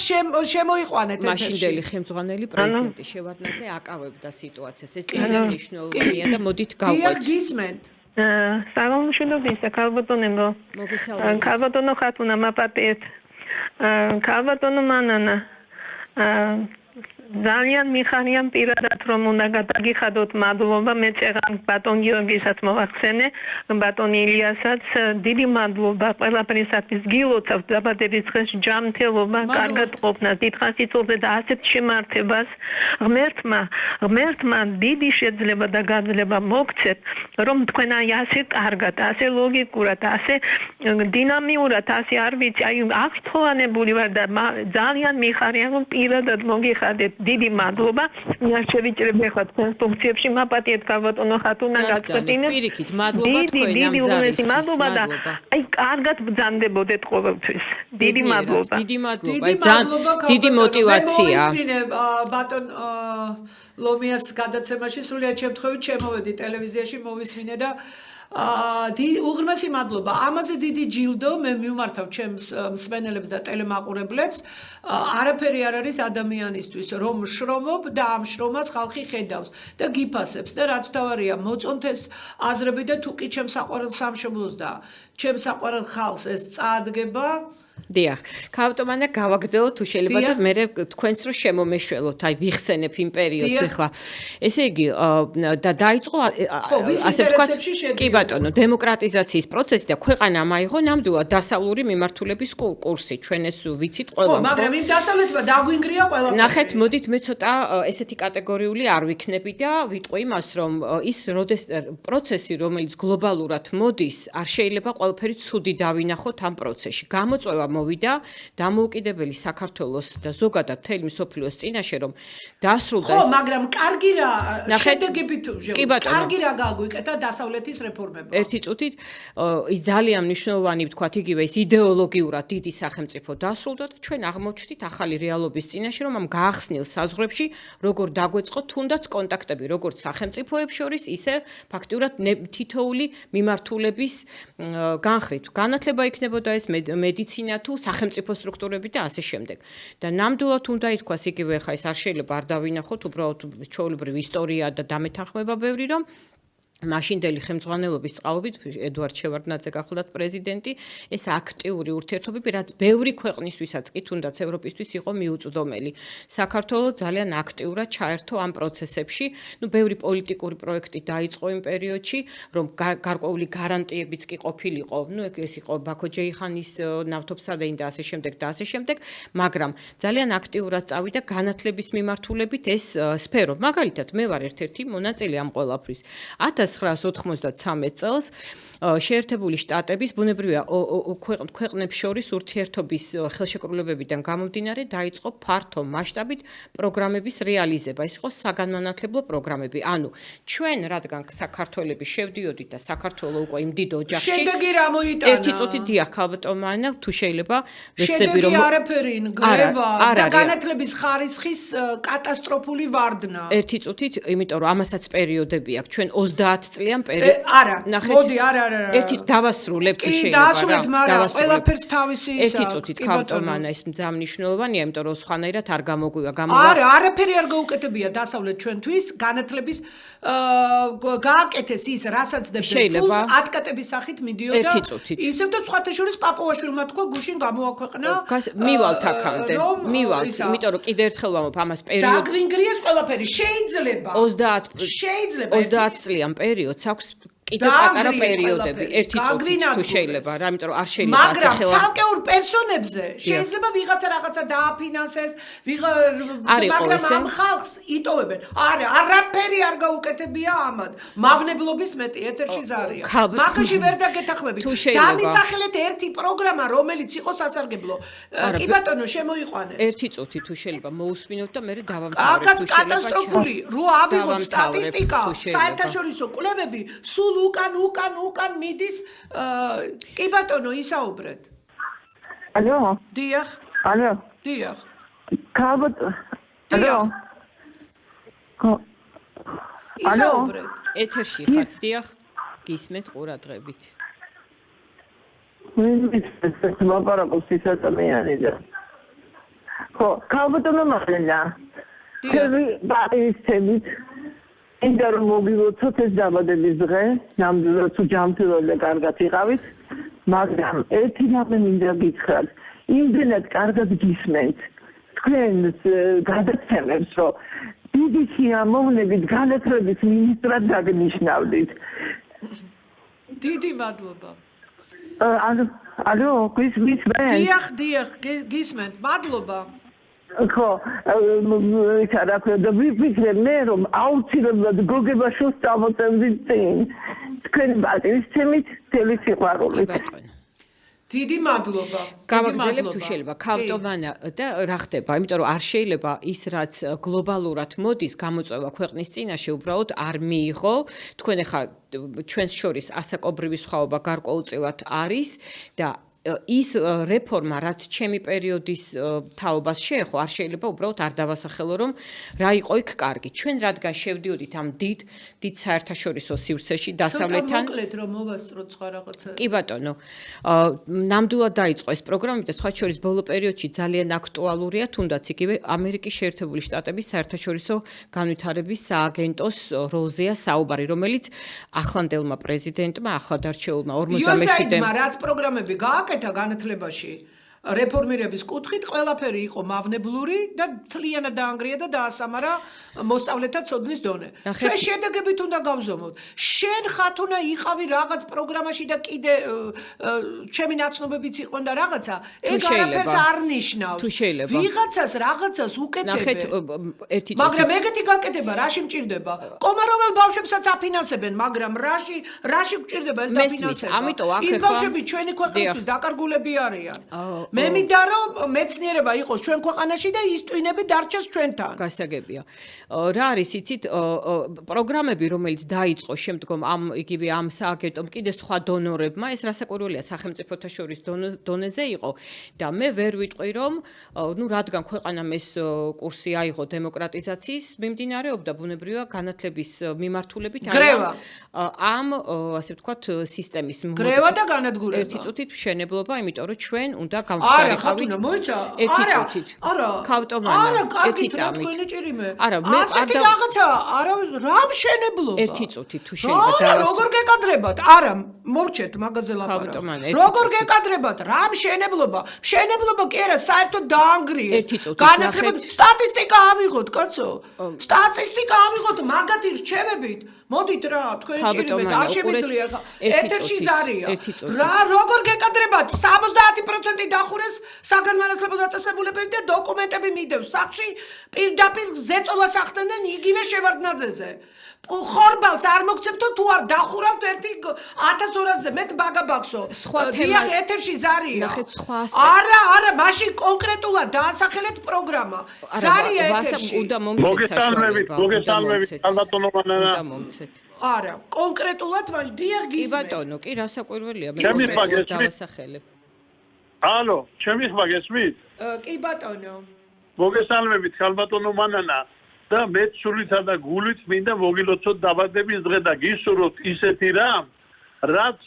შემოიყვანეთ მაშინდელი ხელმძღვანელი პრეზიდენტი შევარდნაძე აკავებდა სიტუაციას. ეს ძალიან მნიშვნელოვანია და მოდით გავყვეთ. დიახ გისმენთ. საგამშვიდობისა ქალბატონებო. მოგესალმებით. ქალბატონო ხათუნა მაპატიეთ. ქალბატონო მანანა. ძალიან მიხარია პირადად რომ უნდა გადაგიხადოთ მადლობა მე წეღან ბატონ გიორგისაც მოვახსენე ბატონ ილიასაც დიდი მადლობა ყველაფრისათვის გილოცავთ დაბადების დღეს ჯანმრთელობა კარგად ყოფნა დიდხანს იცოდე და ასეთ შემართებას ღმერთმა დიდი შეძლება და გაძლება მოგცეთ რომ თქვენ აი ასე კარგად ასე ლოგიკურად ასე დინამიურად ასე არ ვიცი აი აღთხოვანებული ვარ და ძალიან მიხარია რომ პირადად მოგიხადეთ დიდი მადლობა. მე შევიჭრებ ახლა თქვენ ფუნქციებში მაპატიეთ ქალბატონო ხათუნა გაწყვეტინეთ. პირიქით, მადლობა თქვენ ამ დიდი მადლობა და აი კარგად ბრძანდებოდეთ ყოველთვის. დიდი მადლობა. დიდი მადლობა. ეს ძალიან დიდი мотиваცია. ბატონ ლომიას გადაცემაში სრულიად შემთხვევით შემოვედი ტელევიზიაში მოვისმინე და უღრმესი მადლობა. ამაზე დიდი ჯილდო მე მივმართავ ჩემს მსმენელებს და ტელემაყურებლებს. არაფერი არ არის ადამიანისთვის, რომ შრომობ და ამ შრომას ხალხი ხედავს და გიფასებს და რაც თავარია მოწონთეს აზრები და თუ კი ჩემს საყვარელ სამშობლოს და ჩემს საყვარელ ხალხს ეს წაადგება დიახ, ქავტომანა გავაგრძელოთ თუ შეიძლება და მე თქვენს რო შემომეშველოთ, აი ვიხსენებ იმ პერიოდს ახლა. ესე იგი და დაიწყო ასე ვთქვათ, კი ბატონო, დემოკრატიზაციის პროცესი და ქვეყანამ აიღო ნამდვილად დასავლური მიმართულების კურსი. ჩვენ ეს ვიცით ყველა. ხო, მაგრამ იმ დასავლეთმა დაგვინგრია ყველაფერი. ნახეთ, მოდით მე ცოტა ესეთი კატეგორიული არ ვიქნები და ვიტყვი იმას, რომ ის პროცესი, რომელიც გლობალურად მოდის, არ შეიძლება ყველაფერი ცუდი დავინახოთ ამ პროცესში. გამოწვევა მოვიდა დამოუკიდებელი საქართველოს და ზოგადად მთელი მსოფლიოს წინაშე რომ დასრულდა ხო, მაგრამ კარგი რა შედეგებით კარგი რა გაგვიკეთა დასავლეთის რეფორმებმა. ერთი წუთით ის ძალიან მნიშვნელოვანი ვთქვათ იგივე ის იდეოლოგიურად დიდი სახელმწიფო დასრულდა და ჩვენ აღმოჩნდით ახალი რეალობის წინაშე რომ ამ გაახსნილ საზღვრებში როგორ დაგვეწყო თუნდაც კონტაქტები როგორც სახელმწიფოებს შორის ისე ფაქტიურად თითოეული მიმართულების განხრით განათლება იქნებოდა ეს მედიცინა თუ სახელმწიფო სტრუქტურები და ასე შემდეგ და ნამდვილად უნდა ითქვას იგივე ხა ეს არ შეიძლება არ დავინახოთ უბრალოდ ჩვეულებრივ ისტორია და დამეთანხმება ბევრი რომ მაშინდელი ხელმძღვანელობის წყალობით ედვარდ შევარდნაძე გახლდათ პრეზიდენტი ეს აქტიური ურთიერთობები რაც ბევრი ქვეყნისთვისაც კი თუნდაც ევროპისთვის იყო მიუწვდომელი საქართველოს ძალიან აქტიურად ჩაერთო ამ პროცესებში ნუ ბევრი პოლიტიკური პროექტი დაიწყო იმ პერიოდში რომ გარკვეული გარანტიებიც კი ყოფილიყო ნუ ეს იყო ბაქო ჯეიხანის ნავთობსადენი და ასე შემდეგ მაგრამ ძალიან აქტიურად წავიდა განათლების მიმართულებით ეს სფერო მაგალითად მე ვარ ერთ-ერთი მონაწილე ამ ყველაფრის 1993 წელს შეერთებული შტატების ბუნებრივია ქვეყნებს შორის ურთიერთობის ხელშეკრულებებიდან გამომდინარე დაიწყო ფართო მასშტაბით პროგრამების რეალიზება. ეს იყო საგანმანათლებლო პროგრამები. ანუ ჩვენ რადგან საქართველები შევდიოდით და საქართველოს უკვე იმ დიდ ოჯახში შედეგი რა მოიტანა? ერთი წუთი დიახ ხალბატონმა თუ შეიძლება ვეცდები რომ შედეგი არაფერი და განათლების ხარისხის კატასტროფული ვარდნა. ერთი წუთით იმიტომ რომ ამასაც პერიოდები აქვს ჩვენ 30 წლიან პერიოდი არა მოდი არა ერთი დავასრულებ თუ შეიძლება რა დავასრულეთ მაგრამ ყველაფერს თავისი ის ერთი წუთით ხალბატონმა ეს მძამნიშნულოვანია იმიტომ რომ სხვანაირად არ გამოგვივა არა არაფერი არ გაუკეთებია დასავლეთ ჩვენთვის განათლების გააკეთეს ის რასაც დებდა ატკატების სახით მიდიოდა ისევ და სხვათა შორის პაპუაშვილმა თქვა გუშინ გამოაქვეყნა მივალთ აქამდე მივალთ იმიტომ რომ კიდე ერთხელ ვამბობ ამას პერიოდი დაგვინგრიეს ყველაფერი შეიძლება 30 წლიან პერიოდს აქვს კიდე პატარა პერიოდები ერთი წუთით თუ შეიძლება რა იმიტომ რომ არ შეიძლება ასე ხელა მაგრამ ცალკეულ პერსონებზე შეიძლება ვიღაცა რაღაცა დააფინანსეს მაგრამ ამ ხალხს იტოვებენ არაფერი არ გაუკეთებია ამად მავნებლობის მეტი ეთერში ზარია მაგაში ვერ დაგეთახმებით დამისახელეთ ერთი პროგრამა რომელიც იყო სასარგებლო კი ბატონო შემოიყვანეთ ერთი წუთი თუ შეიძლება მოусმინოთ და მე დავამთავრებ აქაც კატასტროფული რო ავიღოთ სტატისტიკა საერთაშორისო კვლევები სულ უკან მიდის კი ბატონო ისაუბრეთ ალო დიახ ალო დიახ კაბოთ ალო ისაუბრეთ ეთერში ხართ დიახ გისმენთ ყურადღებით მე ვაპარაკობ სიცოცხლეანიზე ხო კაბოტო მაღლა თები ბაისებით ინდა რომ მოგილოცოთ ეს დაბადების დღე, ნამდვილად თუ ჯანმრთელად და კარგად იყავით, მაგრამ ერთი რამე მინდა გითხრათ, იმდენად კარგად გისმენთ თქვენს გადაცემებს, რომ დიდი სიამოვნებით განათლების მინისტრად დაგნიშნავდით. დიდი მადლობა. ალო, გისმენთ? დიახ, გისმენთ. მადლობა. ხო, და ვიფიქრე მე რომ აუცილებლად გოგება შუს წამოწევდით წინ. თქვენი პატივისცემით მთელი სიყვარულით. დიდი მადლობა. გავაგრძელებ თუ შეიძლება ქალტომანა და რა ხდება, იმიტომ რომ არ შეიძლება ის რაც გლობალურად მოდის გამოწვევა ქვეყნის წინაშე უბრალოდ არ მიიღო. თქვენ ახლა ჩვენს შორის ასაკობრივი სხვაობა გარკვეულწილად არის და ის რეფორმა რაც ჩემი პერიოდის თაობას შეეხო არ შეიძლება უბრალოდ არ დავასახელო რომ რა იყო იქ კარგი ჩვენ რადგან შევდიოდით ამ დიდ საერთაშორისო სივრცეში დასავლეთთან მოკლედ რომ მოვასწროთ სხვა რაღაცა კი ბატონო ნამდვილად დაიწყო ეს პროგრამა და სხვა შორის ბოლო პერიოდში ძალიან აქტუალურია თუნდაც იგივე ამერიკის შეერთებული შტატების საერთაშორისო განვითარების სააგენტოს როლზეა საუბარი რომელიც ახლანდელმა პრეზიდენტმა ახლად არჩეულმა 47-მ რაც პროგრამები გააკეთა განათლებაში რეფორმირების კუთხით ყველაფერი იყო მავნებლური და თლიანად დაანგრია და დაასამარა მოსწავლეთა ცოდნის დონე. ჩვენ შედეგებით უნდა გავზომოთ. შენ ხათუნა იყავი რაღაც პროგრამაში და კიდე ჩემი ნაცნობებიც იყვნენ და რაღაცა, ეგ არაფერს არ ნიშნავს. ვიღაცას რაღაცას უკეთებენ. ნახეთ, ერთი წუთი. მაგრამ ეგეთი გაკეთება რაში მჭირდება? კომაროվել ბავშვებსაც აფინანსებენ, მაგრამ რაში გჭირდება ეს დაფინანსება? ამიტომ აქ ის ბავშვები ჩვენი ქვეყნისთვის დაკარგულები არიან. მე მინდა რომ მეცნიერება იყოს ჩვენ ქვეყანაში და ის ტვინები დარჩეს ჩვენთან. გასაგებია. რა არის იცით პროგრამები რომელიც დაიწყო შემდგომ იგივე ამ სააგენტომ კიდე სხვა დონორებმა ეს რასაკვირველია სახელმწიფოთა შორის დონეზე იყო და მე ვერ ვიტყვი რომ ნუ რადგან ქვეყანამ ეს კურსი აიღო დემოკრატიზაციის მიმდინარეობდა ბუნებრივია განათლების მიმართულებით ამ ასე ვთქვათ სისტემის გრევა და განადგურება ერთი წუთით მშენებლობა იმიტომ რომ ჩვენ უნდა გამხდარიყავით ერთი წუთით ქავტომანა ერთი წამით არა მე ასეთი რაღაცა არა რა მშენებლობა ერთი წუთით თუ შეიძლება როგორ გეკადრებათ არა მოვჩეთ მაგაზე ლაპარაკს როგორ გეკადრებათ რა მშენებლობა მშენებლობა კი არა საერთოდ დაანგრიეს განათლება სტატისტიკა ავიღოთ კაცო სტატისტიკა ავიღოთ მაგათი რჩევებით მოდით რა თქვენ ჭირიმეთ არ შემიძლია ეთერში ზარია რა როგორ გეკადრებათ 70% დახურეს საგანმანათლებლო დაწესებულებები და დოკუმენტები მიდევს სახში პირდაპირ ზეწოლას ახდენენ იგივე შევარდნაძეზე ხორბალს არ მოგცემთ თუ არ დახურავთ 1200-ზე მეტ ბაგაბახსო დიახ ეთერში ზარია არა მაშინ კონკრეტულად დაასახელეთ პროგრამა ზარია ეთერში მოგესალმებით ალბათონო მანანა არა კონკრეტულად მაშინ დიახ გისმენთ კი ბატონო კი რასაკვირველია მე დავასახელებ ალო ჩემი ხმა გესმით კი ბატონო მოგესალმებით ალბათონო მანანა და მე სულითა და გულით მინდა მოგილოცოთ დაბადების დღე და გისურვოთ ისეთი რამ რაც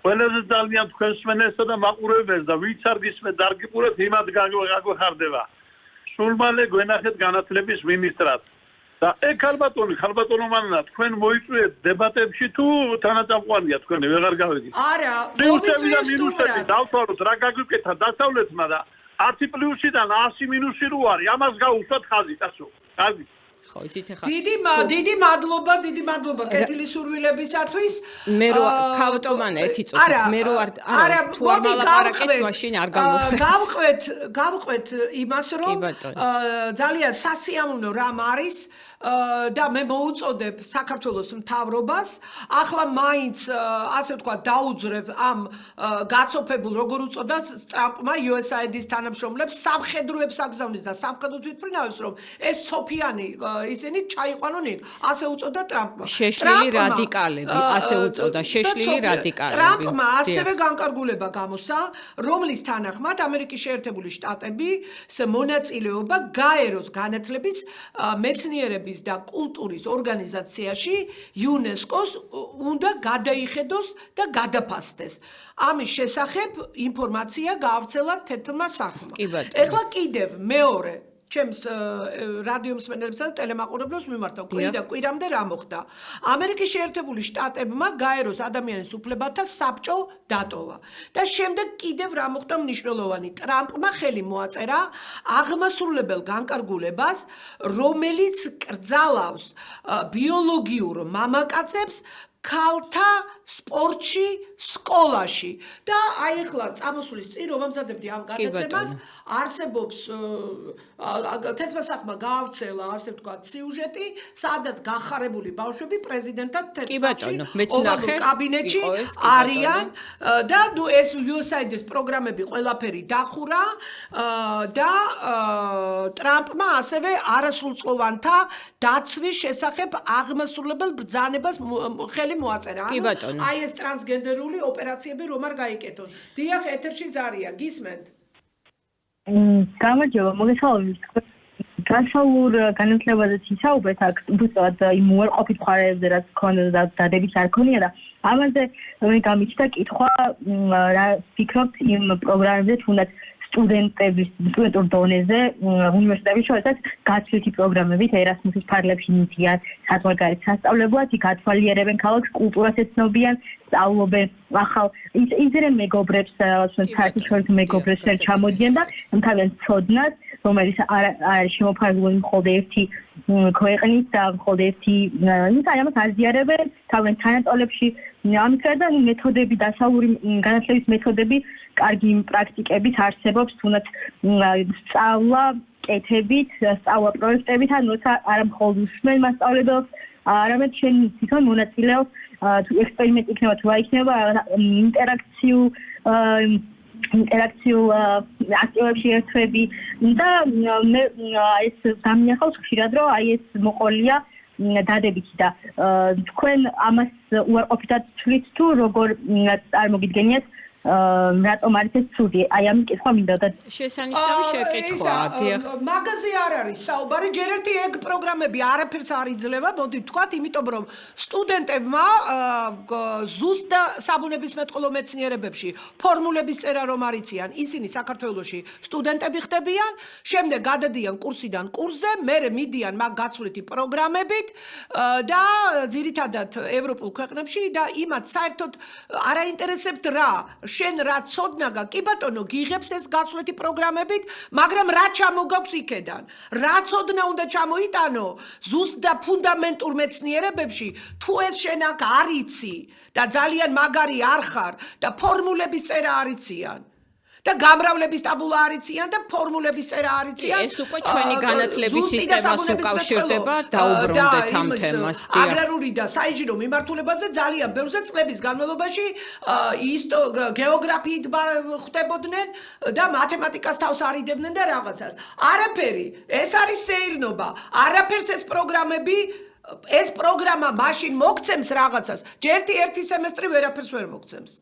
ყველაზე ძალიან თქვენს მენესა და მაყურებელს და ვინც არ გისმენთ არ გიყურებთ იმად გაგვეხარდება სულ მალე გვენახეთ განათლების მინისტრად და ეგ ხალბატონო მანანა თქვენ მოიწვიეთ დებატებში თუ თანაწამყვანია თქვენი ვეღარ გავიგით არა მოვიწვიეთ მინუსები დავთვალოთ რა გაგვიკეთა დასავლეთმა და 10 პლუსიდან 100 მინუსი რო არის ამას გაუშვათ ხაზი კაცო ხაზი ხო იცით ახლა დიდი მადლობა კეთილი სურვილებისათვის მე რო ქავტომანა ერთი წუთით მე რო არა თუ არ მალაპარაკეთ მაშინ არ გავყვეთ იმას რომ ძალიან სასიამოვნო რამ არის და მე მოუწოდებ საქართველოს მთავრობას ახლა მაინც ასე ვთქვათ დაუძრებ ამ გაცოფებულ როგორ უწოდა ტრამპმა USAID-ის თანამშრომლებს სამხედროებს აგზავნის და სამხედრო თვითმფრინავებს რომ ეს სოფიანი ისინი ჩაიყვანონ იქ ასე უწოდა ტრამპმა შეშლილი რადიკალები ასე უწოდა შეშლილი რადიკალები ტრამპმა ასევე განკარგულება გამოსცა რომლის თანახმად ამერიკის შეერთებული შტატების მონაწილეობა გაეროს განათლების მეცნიერების და კულტურის ორგანიზაციაში UNESCO-ს უნდა გადაიხედოს და გადაფასდეს. ამის შესახებ ინფორმაცია გაავრცელა თეთრმა სახლმა. ეხლა კიდევ მეორე ჩემს რადიო მსმენელებსა და ტელემაყურებლებს მიმართავ კვირამდე რა მოხდა. ამერიკის შეერთებული შტატებმა გაეროს ადამიანის უფლებათა საბჭო დატოვა და შემდეგ კიდევ რა მოხდა მნიშვნელოვანი. ტრამპმა ხელი მოაწერა აღმასრულებელ განკარგულებას, რომელიც კრძალავს ბიოლოგიურ მამაკაცებს ქალთა სპორტში, სკოლაში და აი ახლა წამოსulis წინ რომ ამზადებდი ამ გადაცემას არსებობს თეთრმა სახლმა გაავრცელა ასე ვთქვათ სიუჟეტი, სადაც გახარებული ბავშვები პრეზიდენტად თეთრ კაბინეტში არიან და ნუ ეს USAID-ის პროგრამები ყველაფერი დახურა და ტრამპმა ასევე არასრულწლოვანთა დაცვის შესახებ აღმასრულებელ ბრძანებას ხელი მოაწერა. აი ეს ტრანსგენდერული ოპერაციები რომ არ გაიკეთონ. დიახ, ეთერში ზარია, გისმენთ? გამარჯობა, მოგესალმებით. განსავალ განათლებაზეც ისაუბრეთ აქ უბრალოდ იმ უარყოფით მხარეებზე რაც ქონდა დადების არ ქონია და ამაზე მე გამიჩნდა კითხვა რა ფიქრობთ იმ პროგრამებზე თუნდაც სტუდენტურ დონეზე უნივერსიტეტების შორისაც გაცვლითი პროგრამებით ერასმუსის ფარგლებში მიდიან საზღვარგარეთ სასწავლებლად, იქ ათვალიერებენ ქალაქს, კულტურას ეცნობიან, სწავლობენ ახალ ისინი მეგობრებს, საერთაშორისო მეგობრებს ვერ ჩამოდიან და თავიანთ ცოდნას, რომელიც არის შემოფარგლული მხოლოდ ერთი ქვეყნის და მხოლოდ ერთი აი ამას აზიარებენ თავიანთ თანატოლებში ამით გარდა მეთოდები დასავლური განათლების მეთოდები კარგი პრაქტიკებით არსებობს თუნდაც სწავლა კეთებით, სწავლა პროექტებით, ან როცა არა მხოლოდ უსმენ მასწავლებელს, არამედ შენ თვითონ მონაწილეობს თუ ექსპერიმენტი იქნება თუ არ იქნება ინტერაქციულ ინტერაქციულ აქტივებში ერთვები და მე ეს გამინახავს ხშირად რომ აი ეს მოყოლია დადებითი და თქვენ ამას უარყოფითად თვლით თუ როგორ წარმოგიდგენიათ რატომ არის ეს ცუდი? აი ამ კითხვა მინდა და შესანიშნავი შეკითხვა, დიახ. მაგაზე არ არის საუბარი, ჯერ ერთი ეგ პროგრამები არაფერს არ იძლევა, მოდით ვთქვათ, იმიტომ რომ სტუდენტებმა ზუსტ საბუნებისმეტყველო მეცნიერებებში ფორმულების წერა რომ არიციან, ისინი საქართველოში სტუდენტები ხდებიან, შემდეგ გადადიან კურსიდან კურსზე, მერე მიდიან მაგ გაცვლითი პროგრამებით და ძირითადად ევროპულ ქვეყნებში და იმათ საერთოდ არ აინტერესებთ რა შენ რა ცოდნა კი ბატონო გიღებს ეს გაცვლითი პროგრამებით, მაგრამ რა ჩამოგაქვს იქედან? რა ცოდნა უნდა ჩამოიტანო ზუსტ და ფუნდამენტურ მეცნიერებებში, თუ ეს შენ აქ არიცი და ძალიან მაგარი არ ხარ და ფორმულების წერა არიციან. და გამრავლების ტაბულა არიციან და ფორმულების წერა არიციან. ეს უკვე ჩვენი განათლების სისტემას უკავშირდება, დაუბრუნდეთ ამ თემას. აგრარული და საინჟინრო მიმართულებაზე ძალიან ბევრზე წლების განმავლობაში გეოგრაფიით ხდებოდნენ და მათემატიკას თავს არიდებდნენ და რაღაცას. არაფერი, ეს არის სეირნობა. არაფერს ეს პროგრამები ეს პროგრამა მაშინ მოგცემს რაღაცას. ერთი სემესტრი ვერაფერს ვერ მოგცემს.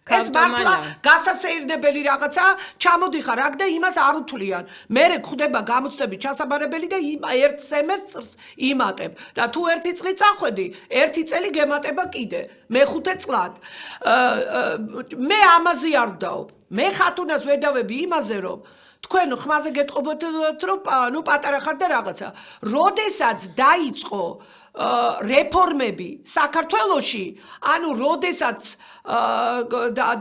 ეს მართლა გასასეირნებელი რაღაცა, ჩამოდიხარ აქ და იმას არ უთვლიან. მერე ხდება გამოცდები ჩასაბარებელი და ერთ სემესტრს იმატებ. და თუ ერთი წელი წახვედი, ერთი წელი გემატება კიდე, მეხუთე წლად. მე ამაზე არ ვდაობ. მე ხათუნას ვედავები იმაზე, რომ თქვენ ხმაზე გეტყობოთ, რომ პატარა ხარ და რაღაცა. როდესაც დაიწყო რეფორმები საქართველოში, ანუ როდესაც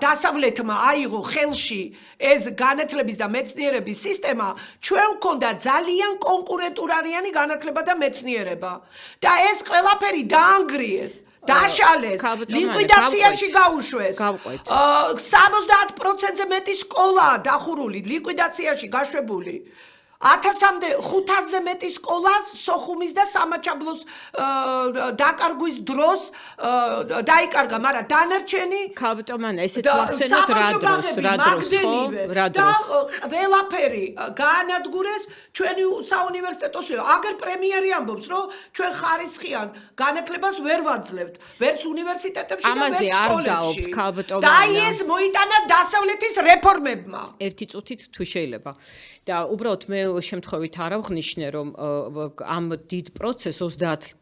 დასავლეთმა აიღო ხელში ეს განათლების და მეცნიერების სისტემა, ჩვენ ვქონდა ძალიან კონკურენტურიანი განათლება და მეცნიერება. და ეს ყველაფერი დაანგრიეს. დაშალეს, ლიკვიდაციაში გაუშვეს. 70%-ზე მეტი სკოლაა დახურული, ლიკვიდაციაში გაშვებული. 1000-მდე 500-ზე მეტი სკოლა სოხუმის და სამაჩაბლოს დაკარგვის დროს დაიკარგა, მაგრამ დანარჩენი ქალბატონო, ესეც ვახსენოთ რა დროს, ხო? რა დროს. ყველაფერი გაანადგურეს ჩვენი საუნივერსიტეტოსო. აგერ პრემიერი ამბობს, რომ ჩვენ ხარისხიან განათლებას ვერ ვაძლევთ, ვერც უნივერსიტეტებში და ვერც სკოლებში. და ეს მოიტანა დასავლეთის რეფორმებმა. ერთი წუთით თუ შეიძლება. და უბრალოდ მე შემთხვევით არ აღნიშნე, რომ ამ დიდ პროცესს 30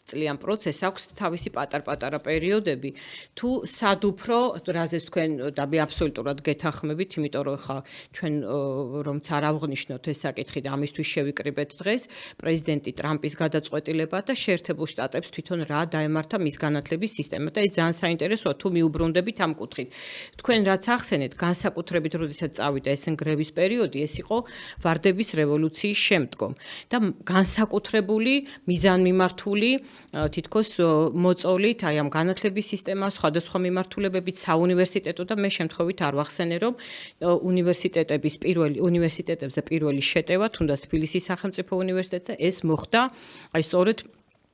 წლიან პროცესს აქვს თავისი პატარ-პატარა პერიოდები. თუ სად უფრო, რაზეც თქვენ დაბი აბსოლუტურად გეთანხმებით, იმიტომ რომ ხა ჩვენ რომც არ აღნიშნოთ ეს საკითხი და ამისთვის შევიკრიბეთ დღეს, პრეზიდენტი ტრამპის გადაწყვეტილება და შეერთებულ შტატებს თვითონ რა დაემართა მის განათლების სისტემა და ეს ძალიან საინტერესოა თუ მიუბრუნდებით ამ კუთხით. თქვენ რაც ახსენეთ, განსაკუთრებით როდესაც წავიდა ეს გრევის პერიოდი, ეს იყო ვარდების რევოლუციის შემდგომ და განსაკუთრებული მიზანმიმართული თითქოს მოწოლით აი ამ განათლების სისტემას, სხვადასხვა მიმართულებებით, საუნივერსიტეტო და მე შემთხვევით არ ვახსენე, რომ უნივერსიტეტებზე პირველი შეტევა, თუნდაც თბილისის სახელმწიფო უნივერსიტეტზე ეს მოხდა, აი სწორედ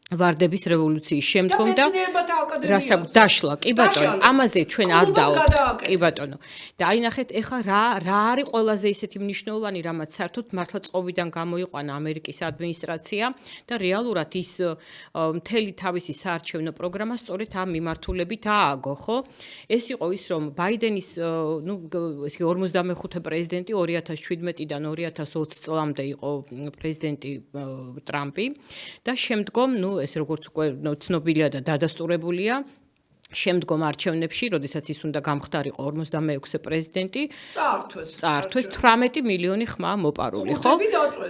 ვარდების რევოლუციის შემდგომ და რასაც დაშლა, კი ბატონო, ამაზე ჩვენ არ დავთ, კი ბატონო. და აი ნახეთ, ეხლა რა არის ყველაზე ისეთი მნიშვნელოვანი, რამაც საერთოდ მართლა წყობიდან გამოიყვანა ამერიკის ადმინისტრაცია და რეალურად ის მთელი თავისი საარჩევნო პროგრამა სწორედ ამ მიმართულებით ააგო, ხო? ეს იყო ის, რომ ბაიდენის, ნუ ეს 55 პრეზიდენტი 2017-დან 2020 წლამდე იყო პრეზიდენტი ტრამპი და შემდგომ, ნუ ეს როგორც უკვე ცნობილია და დადასტურებულია შემდგომ არჩევნებში, როდესაც ის უნდა გამხდარიყო 46-ე პრეზიდენტი, წაართვეს 18 მილიონი ხმა მოპარული, ხო?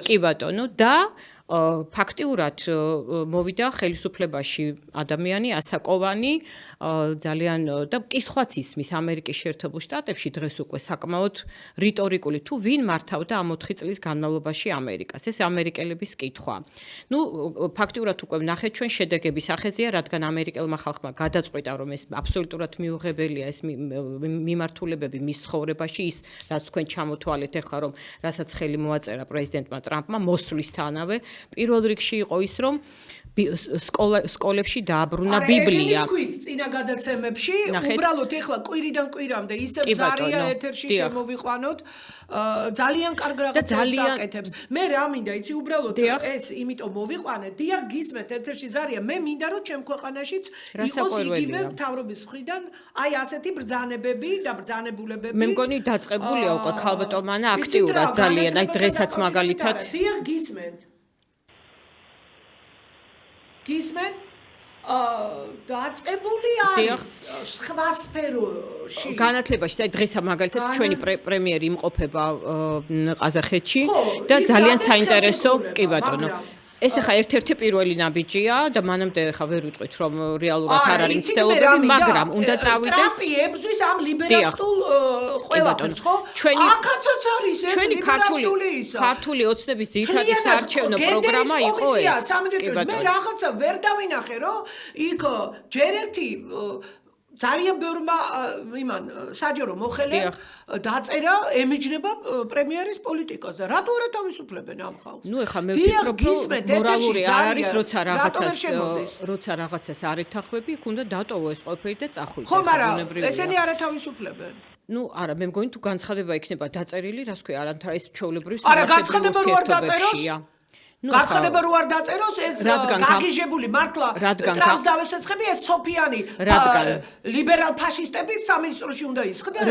კი ბატონო, და ფაქტიურად მოვიდა ხელისუფლებაში ადამიანი ასაკოვანი, ძალიან და კითხვაც ისმის ამერიკის შეერთებულ შტატებში დღეს უკვე საკმაოდ რიტორიკული, თუ ვინ მართავდა ამ 4 წლის განმავლობაში ამერიკას. ეს ამერიკელების კითხვა. ნუ ფაქტიურად უკვე ვნახეთ ჩვენ შედეგების ახეზია, რადგან ამერიკელმა ხალხმა გადაწყვიტა, რომ ეს აბსოლუტურად მიუღებელია ეს მიმართულებები მის ცხოვრებაში, ის რაც თქვენ ჩამოთვალეთ ახლა, რომ რასაც ხელი მოაწერა პრეზიდენტმა ტრამპმა მოსვლისთანავე პირველ რიგში იყო ის, რომ სკოლებში დააბრუნა ბიბლია. არა, ეგრე წინა გადაცემებში, უბრალოდ ეხლა კვირიდან კვირამდე ისევ ზარია ეთერში შემოვიყვანოთ, ძალიან კარგ რაღაცებს აკეთებს. მე რა მინდა, იცი, უბრალოდ ეს იმიტომ მოვიყვანე, დიახ, გისმენთ ეთერში ზარია, მე მინდა რომ ჩემ ქვეყანაშიც იყოს იგივე მთავრობის მხრიდან აი ასეთი ბრძანებები და ბრძანებულებები. მე მგონი დაწყებულია უკვე ქალბატონმა აქტიურად ძალიან, აი დღესაც მაგალითად. დიახ, გისმენთ. გისმენთ? დაწყებული არის სხვა სფეროში. განათლებაში, აი დღესა მაგალითად ჩვენი პრემიერი იმყოფება ყაზახეთში და ძალიან საინტერესო, კი ბატონო. ეს ახლა ერთ-ერთი პირველი ნაბიჯია და მანამდე ახლა ვერ ვიტყვით რომ რეალურად არ არის მცდელობები, მაგრამ უნდა წავიდეს. ტრამპი ებრძვის ამ ლიბერალურ ყველაფერს, ხო? აქაცაც არის ეს ლიბერალური ისა. ქართული ოცნების ძირითადი საარჩევნო პროგრამა იყო ეს. მე რაღაცა ვერ დავინახე, რომ იქ ჯერ ერთი ძალიან ბევრმა იმან საჯარო მოხელე დაწერა ემიჯნება პრემიერის πολιτიკას და რატო არა თავისუფლებენ ამ ხალხს? ნუ ეხლა მე ვფიქრობ რომ მორალური არ არის, როცა რაღაცას არ ეთანხმები, იქ უნდა დატოვო ეს ყველაფერი და წახვიდე. ხო, მაგრამ ესენი არა თავისუფლებენ. ნუ არა, მე მგონი თუ განცხადება იქნება დაწერილი, რას ქვია, არანთა ეს ჩვეულებრივი სამართლებრივი ურთიერთობებია. განცხადება რო არ დაწეროს ეს გაგიჟებული მართლა ტრამპს დავესაცხები ეს სოფიანი ლიბერალ ფაშისტები სამინისტროში უნდა ისხდნენ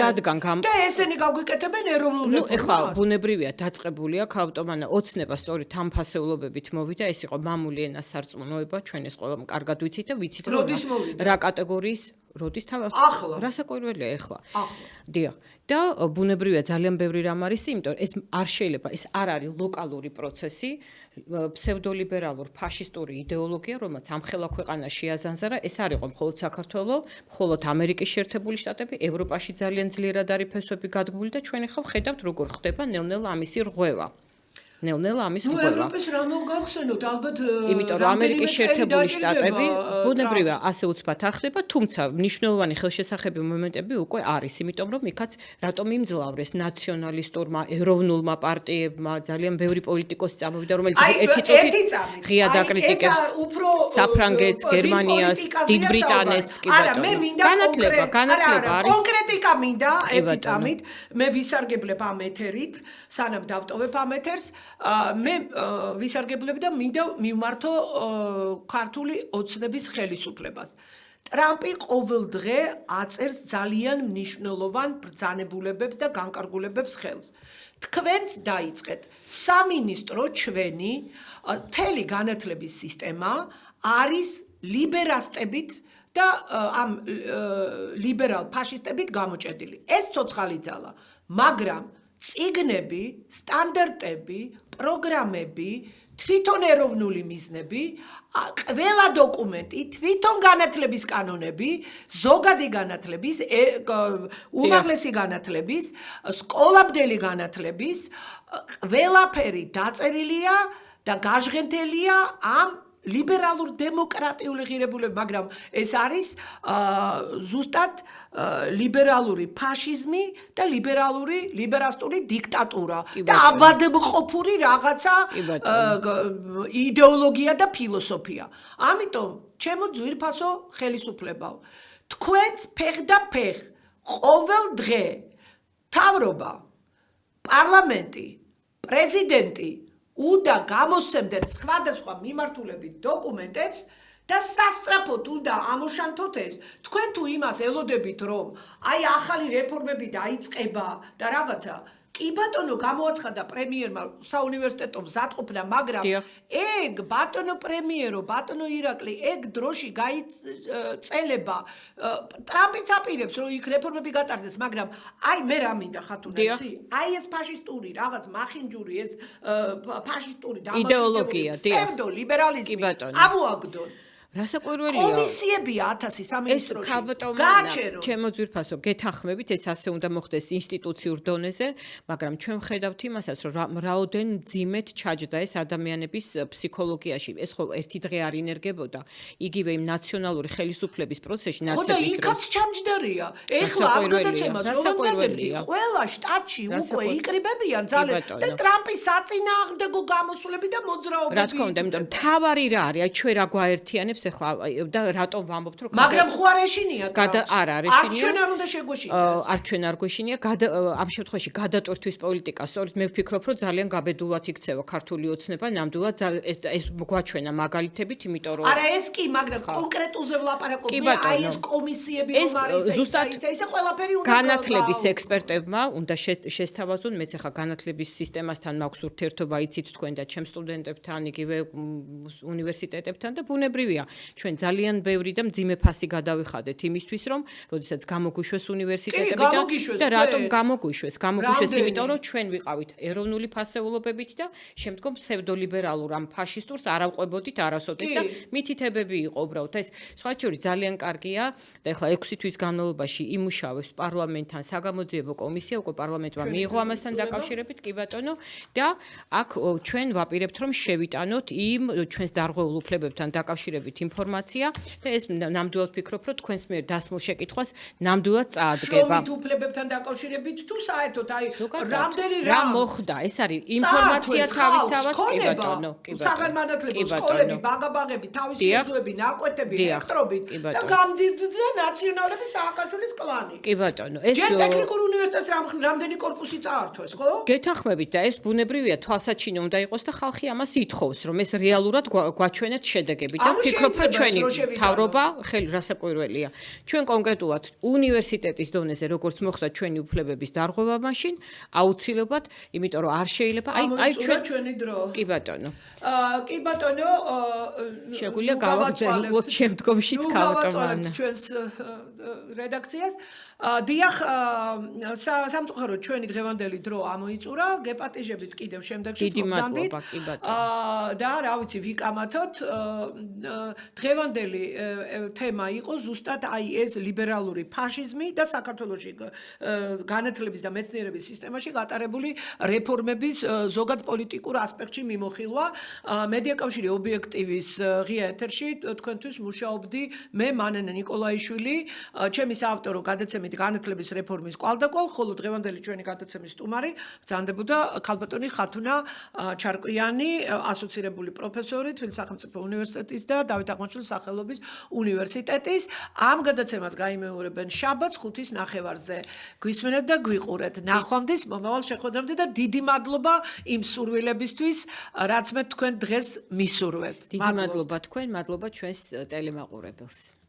და ესენი გაგვიკეთებენ ეროვნულ რეფორმას. ნუ ეხლა ბუნებრივია დაწყებულია ქალბატონმა ოცნება სწორედ ამ ფასეულობებით მოვიდა, ეს იყო მამული ენას სარწმუნოება, ჩვენ ეს ყველა კარგად ვიცით და ვიცით რომ რა კატეგორიის როდის ახლა რასაკვირველია ეხლა დიახ და ბუნებრივია ძალიან ბევრი რამ არის იმიტომ ეს არ შეიძლება ეს არ არის ლოკალური პროცესი ფსევდოლიბერალურ ფაშისტური იდეოლოგია რომელიც ამხელა ქვეყანას შეაზანზარა ეს არ იყო მხოლოდ საქართველოს მხოლოდ ამერიკის შეერთებული შტატები ევროპაში ძალიან ძლიერად არის ფესვები გადგმული და ჩვენ ახლა ხედავთ როგორ ხდება ნელ-ნელა ამისი რღვევა ნელ-ნელა ამის რღვევა. ევროპის რა მოგახსენოთ ალბათ იმიტომ რომ ამერიკის შეერთებული შტატები ბუნებრივია ასე უცბად არ ხდება, თუმცა მნიშვნელოვანი ხელშესახები მომენტები უკვე არის, იმიტომ რომ იქაც რატომ იმძლავრეს ნაციონალისტურმა ეროვნულმა პარტიებმა ძალიან ბევრი პოლიტიკოსი წამოვიდა, რომელიც ერთი წუთით ღია დაკრიტიკებს საფრანგეთს, გერმანიას, დიდ ბრიტანეთს, კი ბატონო. განათლება არის. კონკრეტიკა მინდა ერთი წამით, მე ვისარგებლებ ამ ეთერით, სანამ დავტოვებ ამ ეთერს მე ვისარგებლებ და მინდა მივმართო ქართული ოცნების ხელისუფლებას. ტრამპი ყოველ დღე აწერს ძალიან მნიშვნელოვან ბრძანებულებებს და განკარგულებებს ხელს. თქვენც დაიწყეთ სამინისტრო ჩვენი მთელი განათლების სისტემა არის ლიბერასტებით და ამ ლიბერალ ფაშისტებით გამოჭედილი. ეს ცოცხალი ძალა, მაგრამ წიგნები, სტანდარტები, პროგრამები, თვითონ ეროვნული მიზნები, ყველა დოკუმენტი, თვითონ განათლების კანონები, ზოგადი განათლების, უმაღლესი განათლების, სკოლამდელი განათლების, ყველაფერი დაწერილია და გაჟღენთელია ამ ლიბერალურ დემოკრატიული ღირებულება, მაგრამ ეს არის ზუსტად ლიბერალური ფაშიზმი და ლიბერასტული დიქტატურა და ავადმყოფური რაღაცა იდეოლოგია და ფილოსოფია. ამიტომ ჩემო ძვირფასო ხელისუფლებაო, თქვენც ფეხ და ფეხ ყოველ დღე მთავრობა, პარლამენტი, პრეზიდენტი უნდა გამოსცემდნენ სხვადასხვა მიმართულებით დოკუმენტებს და სასწრაფოდ უნდა ამოშანთოთ ეს. თქვენ თუ იმას ელოდებით, რომ აი ახალი რეფორმები დაიწყება და რაღაცა, კი ბატონო გამოაცხადა პრემიერმა საუნივერსიტეტო მზადყოფნა, მაგრამ ეგ ბატონო პრემიერო, ბატონო ირაკლი, ეგ დროში გაიწელება. ტრამპიც აპირებს, რომ იქ რეფორმები გატარდეს, მაგრამ აი მე რა მინდა ხათუნაცი, აი ეს ფაშისტური რაღაც მახინჯური, ეს ფაშისტური იდეოლოგია, პსევდო ლიბერალიზმი ამოაგდონ. რასაკვირველია კომისიებია 1000 სამინისტროში ქალბატონო გააჩერო ჩემო ძვირფასო გეთანხმებით ეს ასე უნდა მოხდეს ინსტიტუციურ დონეზე მაგრამ ჩვენ ვხედავთ იმასაც რომ რაოდენ ძიმეთ ჩაჯდა ეს ადამიანების ფსიქოლოგიაში ეს ხო ერთი დღე არ ინერგებოდა იგივე იმ ნაციონალური ხელისუფლების პროცესში ხო და იქაც ჩამჯდარია ეხლა ამ გადაცემას რომ ვამზადებდი ყველა შტატში უკვე იკრიბებიან ძალიან და ტრამპის საწინააღმდეგო გამოსვლები და მოძრაობები რა თქმა უნდა იმიტომ თავარი რა არის აი ჩვენ რა გვაერთიანებს ეხლა და რატომ ვამბობთ რომ მაგრამ ხო არ ეშინია არ არის ჩვენ არ უნდა შეგვეშინდეს არ ჩვენ არ გვეშინია ამ შემთხვევაში გადატვირთვის პოლიტიკა სწორედ მე ვფიქრობ რომ ძალიან გაბედულად იქცევა ქართული ოცნება ნამდვილად ეს გვაჩვენა მაგალითებით იმიტომ რომ არა ეს კი მაგრამ კონკრეტულზე ვლაპარაკობ მე აი ეს კომისიები რომ არის ესე ყველაფერი უნდა განათლების ექსპერტებმა უნდა შესთავაზონ მეც ახლა განათლების სისტემასთან მაქვს ურთიერთობა იცით თქვენ და ჩემ სტუდენტებთან იგივე უნივერსიტეტებთან და ბუნებრივია ჩვენ ძალიან ბევრი და მძიმე ფასი გადავიხადეთ იმისთვის რომ როდესაც გამოგვიშვეს უნივერსიტეტები და რატომ გამოგვიშვეს იმიტომ რომ ჩვენ ვიყავით ეროვნული ფასეულობებით და შემდგომ ფსევდოლიბერალურ ამ ფაშისტურს არ ავყვებოდით არასოდეს და მითითებები იყო უბრალოდ ეს სხვა შორის ძალიან კარგია და ეხლა 6 თვის განმავლობაში იმუშავებს პარლამენტთან საგამოძიებო კომისია უკვე პარლამენტმა მიიღო ამასთან დაკავშირებით კი ბატონო და აქ ჩვენ ვაპირებთ რომ შევიტანოთ იმ ჩვენს დარღვეულ უფლებებთან დაკავშირებით ინფორმაცია და ეს ნამდვილად ვფიქრობ რომ თქვენს მიერ დასმულ შეკითხვას ნამდვილად წაადგება შრომით უფლებებთან დაკავშირებით თუ საერთოდ აი რამდენი რა მოხდა ეს არის ინფორმაცია თავისთავად კი ბატონო საგანმანათლებლო სკოლები ბაგაბაღები თავისუფლები ნაკვეთები ელექტრობით და გამდიდრდა ნაციონალების სააკაშვილის კლანი კი ბატონო ეს ჯერ ტექნიკურ უნივერსიტეტს რამდენი კორპუსი წაართვეს ხო გეთანხმებით და ეს ბუნებრივია თვალსაჩინო უნდა იყოს და ხალხი ამას ითხოვს რომ ეს რეალურად გვაჩვენეთ შედეგები და ვფიქრობ რომ ჩვენი მთავრობა ხელი რასაკვირველია ჩვენ კონკრეტულად უნივერსიტეტის დონეზე როგორც მოხდა ჩვენი უფლებების დარღვევა მაშინ აუცილებლად იმიტომ რომ არ შეიძლება აი ჩვენი დრო კი ბატონო კი ბატონო შეგვიძლია გავაგზავნოთ შემდგომშიც ქალბატონო ჩვენს რედაქციას დიახ სამწუხაროდ ჩვენი დღევანდელი დრო ამოიწურა გეპატიჟებით კიდევ შემდეგში მოგძანდით და რა ვიცი ვიკამათოთ დღევანდელი თემა იყო ზუსტად აი ეს ლიბერალური ფაშიზმი და საქართველოში განათლების და მეცნიერების სისტემაში გატარებული რეფორმების ზოგად პოლიტიკურ ასპექტში მიმოხილვა მედია კავშირი ობიექტივის ღია ეთერში თქვენთვის მუშაობდი მე მანენა ნიკოლაიშვილი ჩემი საავტორო გადაცემით განათლების რეფორმის კვალდაკვალ, ხოლო დღევანდელი ჩვენი გადაცემის სტუმარი ბრძანდებოდა ქალბატონი ხათუნა ჩარკვიანი, ასოცირებული პროფესორი თბილისის სახელმწიფო უნივერსიტეტის და დავით აღმაშვილის სახელობის უნივერსიტეტის. ამ გადაცემას გაიმეორებენ შაბათს 5:30-ზე. გვისმენთ და გვიყურეთ. ნახვამდის მომავალ შეხვედრამდე და დიდი მადლობა იმ სურვილებისთვის, რაც მე თქვენ დღეს მისურვებთ. დიდი მადლობა თქვენ, მადლობა ჩვენს ტელემაყურებელს.